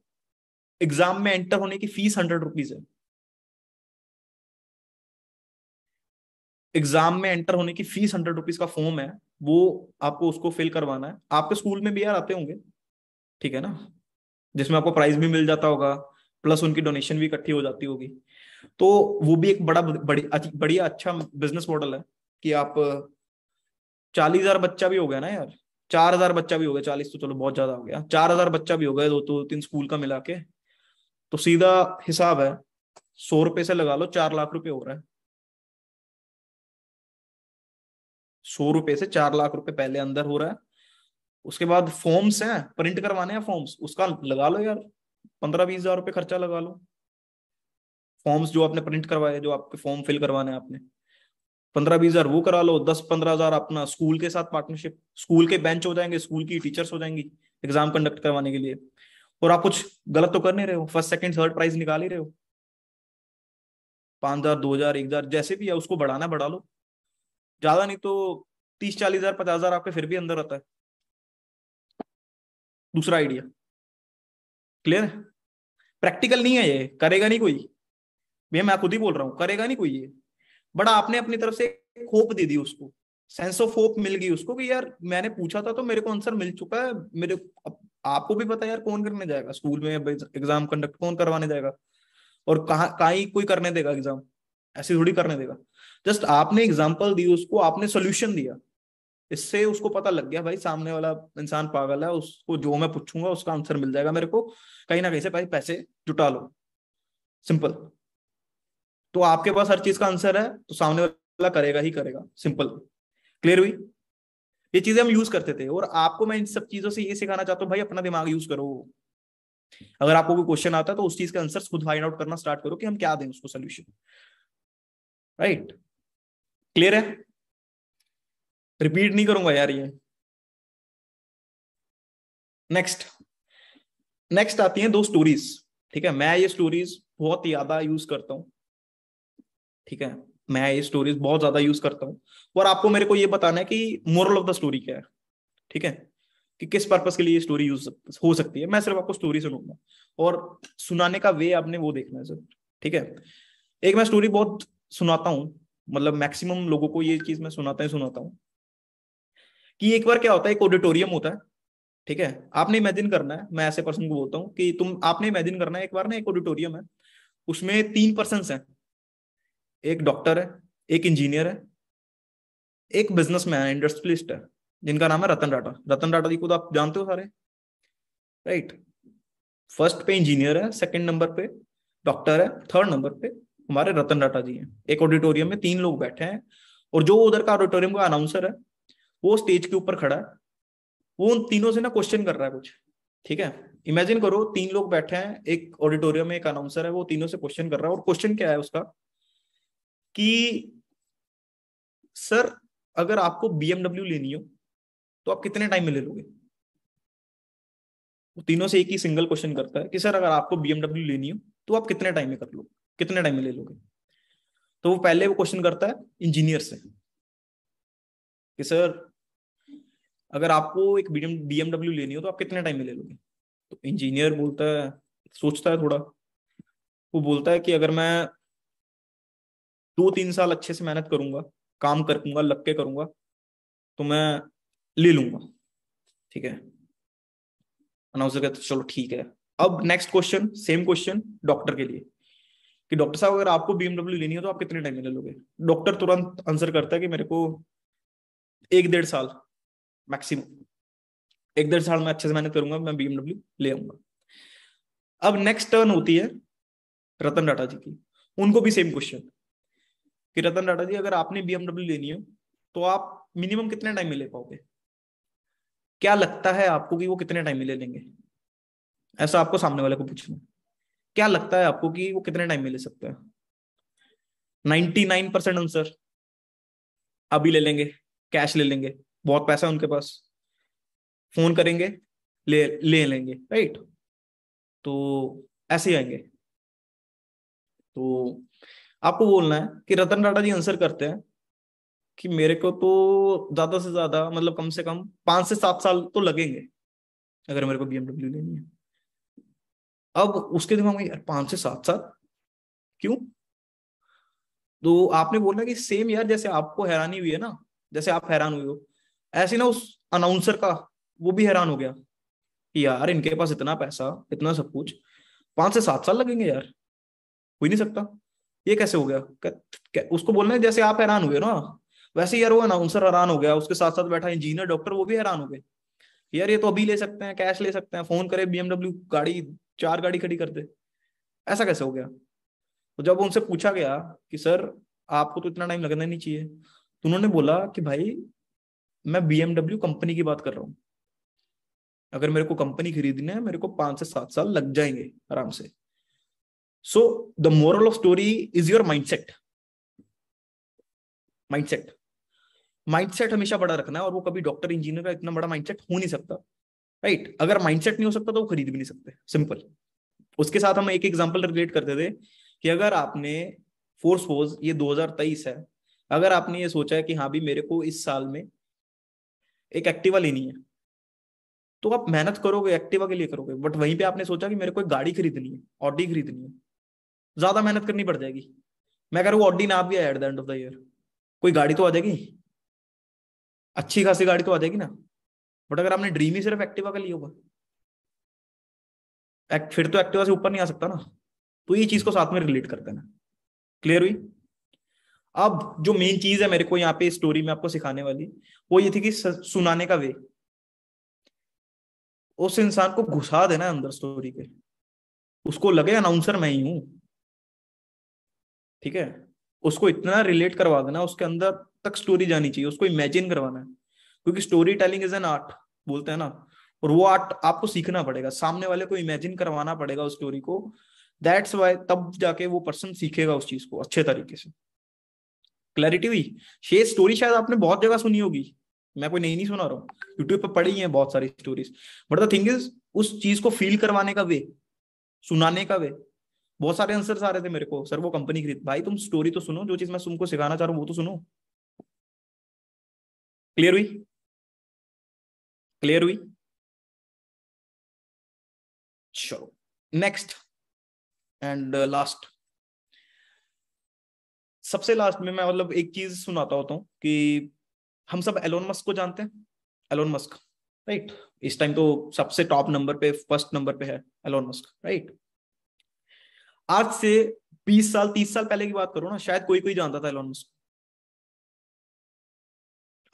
S1: एग्जाम में एंटर होने की फीस 100 रुपीज है। एग्जाम में एंटर होने की फीस 100 रुपीज का फॉर्म है, वो आपको उसको फिल करवाना है। आपके स्कूल में भी यार आते होंगे, ठीक है ना, जिसमें आपको प्राइज भी मिल जाता होगा, प्लस उनकी डोनेशन भी इकट्ठी हो जाती होगी। तो वो भी एक बढ़िया अच्छा बिजनेस मॉडल है कि आप 40,000 बच्चा भी हो गया ना यार, 4,000 बच्चा भी हो गया, 40 तो चलो बहुत ज्यादा हो गया, 4,000 बच्चा भी हो गया, 2-3 स्कूल का मिला के, तो सीधा हिसाब है 100 रुपए से लगा लो 4 लाख रुपए हो रहा है। 100 रुपए से 4 लाख रुपए पहले अंदर हो रहा है। उसके बाद फॉर्म्स हैं, प्रिंट करवाने हैं फॉर्म्स, उसका लगा लो यार 15-20 हजार रुपये खर्चा लगा लो। फॉर्म्स जो आपने प्रिंट करवाए, जो आपके फॉर्म फिल करवाने हैं आपने, 15-20 हजार वो करा लो, 10-15 हजार अपना स्कूल के साथ पार्टनरशिप, स्कूल के बेंच हो जाएंगे, स्कूल की टीचर्स हो जाएंगी एग्जाम कंडक्ट करवाने के लिए। और आप कुछ गलत तो कर नहीं रहे हो, फर्स्ट सेकंड थर्ड प्राइज निकाल ही रहे हो। 5,000, 2,000, 1,000 जैसे भी है उसको बढ़ाना बढ़ा लो, ज्यादा नहीं तो 30-40 हजार, 50,000 आपके फिर भी अंदर आता है। दूसरा आइडिया क्लियर है? प्रैक्टिकल नहीं है ये, करेगा नहीं कोई, भैया मैं खुद ही बोल रहा हूँ, करेगा नहीं कोई ये। बट आपने अपनी तरफ से होप दे दी उसको, सेंस ऑफ होप मिल गई उसको कि यार मैंने पूछा था तो मेरे को आंसर मिल चुका है। मेरे अब आपको भी पता है यार कौन करने जाएगा स्कूल में एग्जाम कंडक्ट, कौन करवाने जाएगा? और कहाँ ही कोई करने देगा एग्जाम? ऐसे थोड़ी करने देगा। जस्ट आपने एग्जाम्पल दी उसको, आपने सोल्यूशन दिया, इससे उसको पता लग गया भाई सामने वाला इंसान पागल है, उसको जो मैं पूछूंगा उसका आंसर मिल जाएगा मेरे को, कहीं ना कहीं से भाई पैसे जुटा लो, सिंपल। तो आपके पास हर चीज का आंसर है तो सामने वाला करेगा ही करेगा, सिंपल। क्लियर हुई? ये चीजें हम यूज करते थे, और आपको मैं इन सब चीजों से ये सिखाना चाहता हूँ भाई, अपना दिमाग यूज करो। अगर आपको कोई क्वेश्चन आता है तो उस चीज का आंसर खुद फाइंड आउट करना स्टार्ट करो कि हम क्या दें उसको सोल्यूशन। राइट? क्लियर है? रिपीट नहीं करूंगा यार ये। नेक्स्ट नेक्स्ट आती हैं दो स्टोरीज। ठीक है, मैं ये स्टोरीज बहुत ज्यादा यूज करता हूँ। ठीक है, मैं ये स्टोरीज बहुत ज्यादा यूज करता हूँ, और आपको मेरे को ये बताना है कि मोरल ऑफ द स्टोरी क्या है। ठीक है, कि किस पर्पस के लिए ये स्टोरी यूज हो सकती है। मैं सिर्फ आपको स्टोरी सुनाऊंगा, और सुनाने का वे आपने वो देखना है सर। ठीक है, एक मैं स्टोरी बहुत सुनाता हूँ, मतलब मैक्सिमम लोगों को ये चीज मैं सुनाता हूँ कि एक बार क्या होता है, एक ऑडिटोरियम होता है। ठीक है, आपने इमेजिन करना है, मैं ऐसे पर्सन को बोलता हूँ कि तुम आपने इमेजिन करना है, एक बार ना एक ऑडिटोरियम है, उसमें तीन पर्सन हैं। एक डॉक्टर है, एक इंजीनियर है, एक बिजनेसमैन है, इंडस्ट्रियलिस्ट है, जिनका नाम है रतन टाटा। रतन टाटा जी को तो आप जानते हो सारे, राइट? फर्स्ट पे इंजीनियर है, सेकंड नंबर पे डॉक्टर है, थर्ड नंबर पे हमारे रतन टाटा जी हैं। एक ऑडिटोरियम में तीन लोग बैठे हैं, और जो उधर का ऑडिटोरियम का अनाउंसर है वो स्टेज के ऊपर खड़ा है, वो उन तीनों से ना क्वेश्चन कर रहा है कुछ। ठीक है, इमेजिन करो तीन लोग बैठे हैं एक ऑडिटोरियम में, एक अनाउंसर है, वो तीनों से क्वेश्चन कर रहा है, और क्वेश्चन क्या है उसका कि सर अगर आपको बीएमडब्ल्यू लेनी हो तो आप कितने टाइम में ले लोगे। वो तीनों से एक ही सिंगल क्वेश्चन करता है कि सर अगर आपको बीएमडब्ल्यू लेनी हो तो आप कितने टाइम में कर लो, कितने टाइम में ले लोगे। तो वो पहले वो क्वेश्चन करता है इंजीनियर से कि सर अगर आपको एक बीएमडब्ल्यू लेनी हो तो आप कितने टाइम में ले लोगे। तो इंजीनियर बोलता है, सोचता है थोड़ा, वो बोलता है कि अगर मैं 2-3 साल अच्छे से मेहनत करूंगा, काम करूंगा, लग के करूंगा, तो मैं ले लूंगा। ठीक है, अनाउंसर कहते चलो ठीक है। अब next question, same question doctor के लिए, कि डॉक्टर साहब अगर आपको बीएमडब्ल्यू लेनी हो तो आप कितने टाइम में ले लोगे। डॉक्टर तुरंत आंसर करता है कि मेरे को 1-1.5 साल मैक्सिमम, 1-1.5 साल में अच्छे से मेहनत करूंगा, मैं बीएमडब्ल्यू ले आऊंगा। अब नेक्स्ट टर्न होती है रतन टाटा जी की, उनको भी सेम क्वेश्चन कि रतन टाटा जी अगर आपने बीएमडब्ल्यू लेनी हो तो आप मिनिमम कितने टाइम में ले पाओगे, क्या लगता है आपको कि वो कितने टाइम में ले लेंगे। ऐसा आपको सामने वाले को पूछना, क्या लगता है आपको कि वो कितने टाइम में ले सकता है। 99% आंसर अभी ले लेंगे, कैश ले लेंगे, बहुत पैसा है उनके पास, फोन करेंगे, ले ले लेंगे, राइट? तो ऐसे ही आएंगे। तो आपको बोलना है कि रतन टाटा जी आंसर करते हैं कि मेरे को तो ज्यादा से ज्यादा मतलब कम से कम 5 से 7 साल तो लगेंगे अगर मेरे को बीएमडब्ल्यू लेनी है। अब उसके दिमाग में यार 5 से 7 साल क्यों। तो आपने बोला कि सेम यार, जैसे आपको हैरानी हुई है ना, जैसे आप हैरान हुए हो, ऐसे ना उस अनाउंसर का वो भी हैरान हो गया कि यार इनके पास इतना पैसा, इतना सब कुछ, 5 से 7 साल लगेंगे यार, हो ही नहीं सकता, ये कैसे हो गया। उसको बोलना है जैसे आप हैरान हुए ना, वैसे यार वो अनाउंसर हैरान हो गया, उसके साथ साथ बैठा इंजीनियर डॉक्टर वो भी हैरान हो गए, यार ये तो अभी ले सकते हैं, कैश ले सकते हैं, फोन करे बीएमडब्ल्यू गाड़ी, 4 गाड़ी खड़ी कर दे, ऐसा कैसे हो गया। तो जब उनसे पूछा गया कि सर आपको तो इतना टाइम लगना नहीं चाहिए, तो उन्होंने बोला कि भाई मैं बीएमडब्ल्यू कंपनी की बात कर रहा हूँ, अगर मेरे को कंपनी खरीदनी है मेरे को 5 से 7 साल लग जाएंगे आराम से। So the moral of story is your mindset. Mindset mindset हमेशा बड़ा रखना है, और वो कभी डॉक्टर इंजीनियर का इतना बड़ा माइंडसेट हो नहीं सकता, राइट? अगर माइंडसेट नहीं हो सकता तो वो खरीद भी नहीं सकते, सिंपल। उसके साथ हम एक एग्जांपल रिलेट करते थे कि अगर आपने फोर्स ये 2023 है, अगर आपने ये सोचा है कि हाँ भी मेरे को इस साल में एक एक्टिवा लेनी है, तो आप मेहनत करोगे एक्टिवा के लिए करोगे, बट वहीं पे आपने सोचा कि मेरे को एक गाड़ी खरीदनी है, ऑडी खरीदनी है, ज्यादा मेहनत करनी पड़ जाएगी। मैं कह रहा हूँ ऑडी ना भी at the end of the year कोई गाड़ी तो आ जाएगी, अच्छी खासी गाड़ी तो आ जाएगी ना। बट अगर आपने ड्रीम ही सिर्फ एक्टिवा का लिया होगा, फिर तो एक्टिवा से ऊपर नहीं आ सकता ना। तो ये चीज को साथ में रिलेट करते हैं। क्लियर हुई? अब जो मेन चीज है मेरे को यहाँ पे स्टोरी में आपको सिखाने वाली, वो ये थी कि सुनाने का वे, उस इंसान को घुसा देना अंदर स्टोरी के, उसको लगे अनाउंसर मैं ही हूं, ठीक है, उसको इतना रिलेट करवा देना, उसके अंदर तक स्टोरी जानी चाहिए, उसको इमेजिन करवाना है, क्योंकि story telling is an art बोलते हैं ना, और वो आर्ट आपको सीखना पड़ेगा, सामने वाले को इमेजिन करवाना पड़ेगा उस स्टोरी को, दैट्स वाई तब जाके वो पर्सन सीखेगा उस चीज को अच्छे तरीके से। क्लैरिटी हुई? शेष स्टोरी शायद आपने बहुत जगह सुनी होगी, मैं कोई नई नहीं सुना रहा हूँ, यूट्यूब पे पढ़ी है बहुत सारी stories, but the thing is उस चीज को फील करवाने का वे, सुनाने का वे। बहुत सारे आंसर्स आ रहे थे मेरे को, सर वो कंपनी खरीद, भाई तुम स्टोरी तो सुनो, जो चीज मैं तुमको सिखाना चाह रहा हूँ वो तो सुनो। क्लियर हुई? क्लियर हुई? चलो नेक्स्ट एंड लास्ट, सबसे लास्ट में मैं मतलब एक चीज सुनाता होता हूँ कि हम सब एलोन मस्क को जानते हैं, एलोन मस्क, राइट? इस टाइम तो सबसे टॉप नंबर पे, फर्स्ट नंबर पे है एलोन मस्क, राइट? आज से 20 साल 30 साल पहले की बात करो ना, शायद कोई कोई जानता था एलोन मस्क।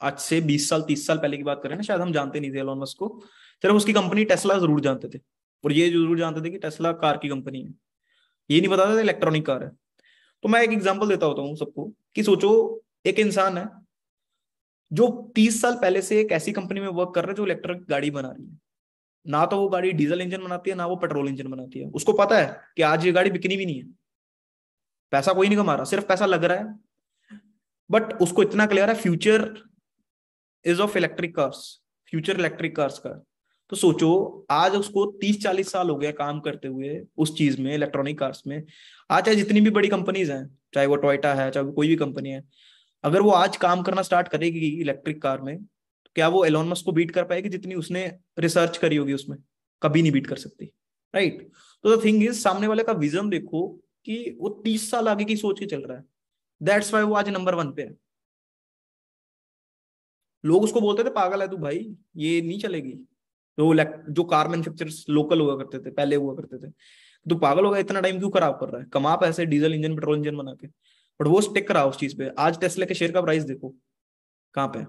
S1: आज से 20 साल 30 साल पहले की बात करें ना, शायद हम जानते नहीं थे एलोन मस्क को, सिर्फ उसकी कंपनी टेस्ला जरूर जानते थे, और ये जरूर जानते थे कि टेस्ला कार की कंपनी है, ये नहीं बताते थे इलेक्ट्रॉनिक कार है। तो मैं एक एग्जांपल देता होता हूँ सबको कि सोचो एक इंसान है जो 30 साल पहले से एक ऐसी कंपनी में वर्क कर रहा है जो इलेक्ट्रिक गाड़ी बना रही है, ना तो वो गाड़ी डीजल इंजन बनाती है ना वो पेट्रोल इंजन बनाती है, उसको पता है कि आज ये गाड़ी बिकनी भी नहीं है, पैसा कोई नहीं कमा रहा, सिर्फ पैसा लग रहा है, बट उसको इतना क्लियर है future is of electric cars, future electric cars का। तो सोचो आज उसको 30 40 साल हो गया काम करते हुए उस चीज में, इलेक्ट्रॉनिक कार्स में। आज चाहे जितनी भी बड़ी कंपनीज हैं, चाहे वो टोयोटा है, चाहे वो कोई भी कंपनी है, अगर वो आज काम करना स्टार्ट करेगी इलेक्ट्रिक कार में, तो क्या वो एलोन मस्क को बीट कर पाएगी जितनी उसने रिसर्च करी होगी उसमें? कभी नहीं बीट कर सकती, राइट? तो द थिंग इज सामने वाले का विजन देखो कि वो 30 साल आगे की सोच के चल रहा है, दैट्स वाई वो आज नंबर 1 पे है। लोग उसको बोलते थे पागल है तू भाई, ये नहीं चलेगी, जो कार मैन्युफैक्चरर्स लोकल हुआ करते थे, पहले हुआ करते थे, तू पागल होगा, इतना टाइम क्यों खराब कर रहा है, कमा पैसे डीजल इंजन पेट्रोल इंजन बना के। बट वो स्टिक रहा उस चीज पे, आज टेस्ला के शेयर का प्राइस देखो कहाँ पे है,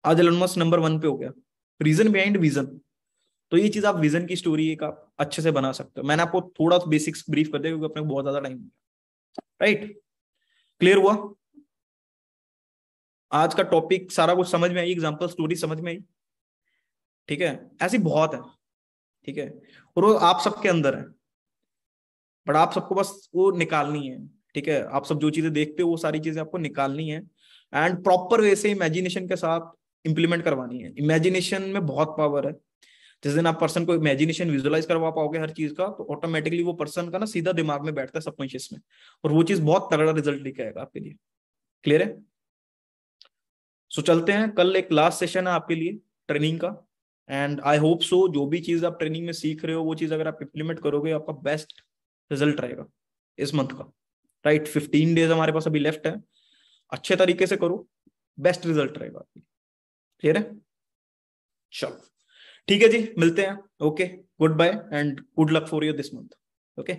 S1: आज एलन मस्क नंबर 1 पे हो गया। Reason behind vision. तो ये चीज आप विजन की स्टोरी एक आप अच्छे से बना सकते हो। मैंने आपको थोड़ा बेसिक्स ब्रीफ कर दिया क्योंकि अपने को बहुत ज्यादा टाइम, राइट? क्लियर हुआ? आज का टॉपिक सारा कुछ समझ में आई, एग्जांपल स्टोरी समझ में आई, ठीक है? ऐसी बहुत है, ठीक है, और वो आप सबके अंदर है, बट आप सबको बस वो निकालनी है, ठीक है? आप सब जो चीजें देखते हो वो सारी चीजें आपको निकालनी है, एंड प्रॉपर वे से इमेजिनेशन के साथ इंप्लीमेंट करवानी है। इमेजिनेशन में बहुत पावर है, जिस दिन आप पर्सन को इमेजिनेशन विजुअलाइज करवा पाओगे हर चीज का, तो ऑटोमेटिकली वो पर्सन का ना सीधा दिमाग में बैठता है, सबकॉन्शियस में, और वो चीज बहुत तगड़ा रिजल्ट लेके आएगा आपके लिए। क्लियर है? सो चलते हैं, कल एक लास्ट सेशन है आपके लिए ट्रेनिंग का, एंड आई होप सो जो भी चीज आप ट्रेनिंग में सीख रहे हो वो चीज अगर आप इम्प्लीमेंट करोगे आपका बेस्ट रिजल्ट रहेगा इस मंथ का, राइट? 15 डेज हमारे पास अभी लेफ्ट है, अच्छे तरीके से करो, बेस्ट रिजल्ट रहेगा। क्लियर है? चलो ठीक है जी, मिलते हैं, okay, good bye and good luck for you this month, okay.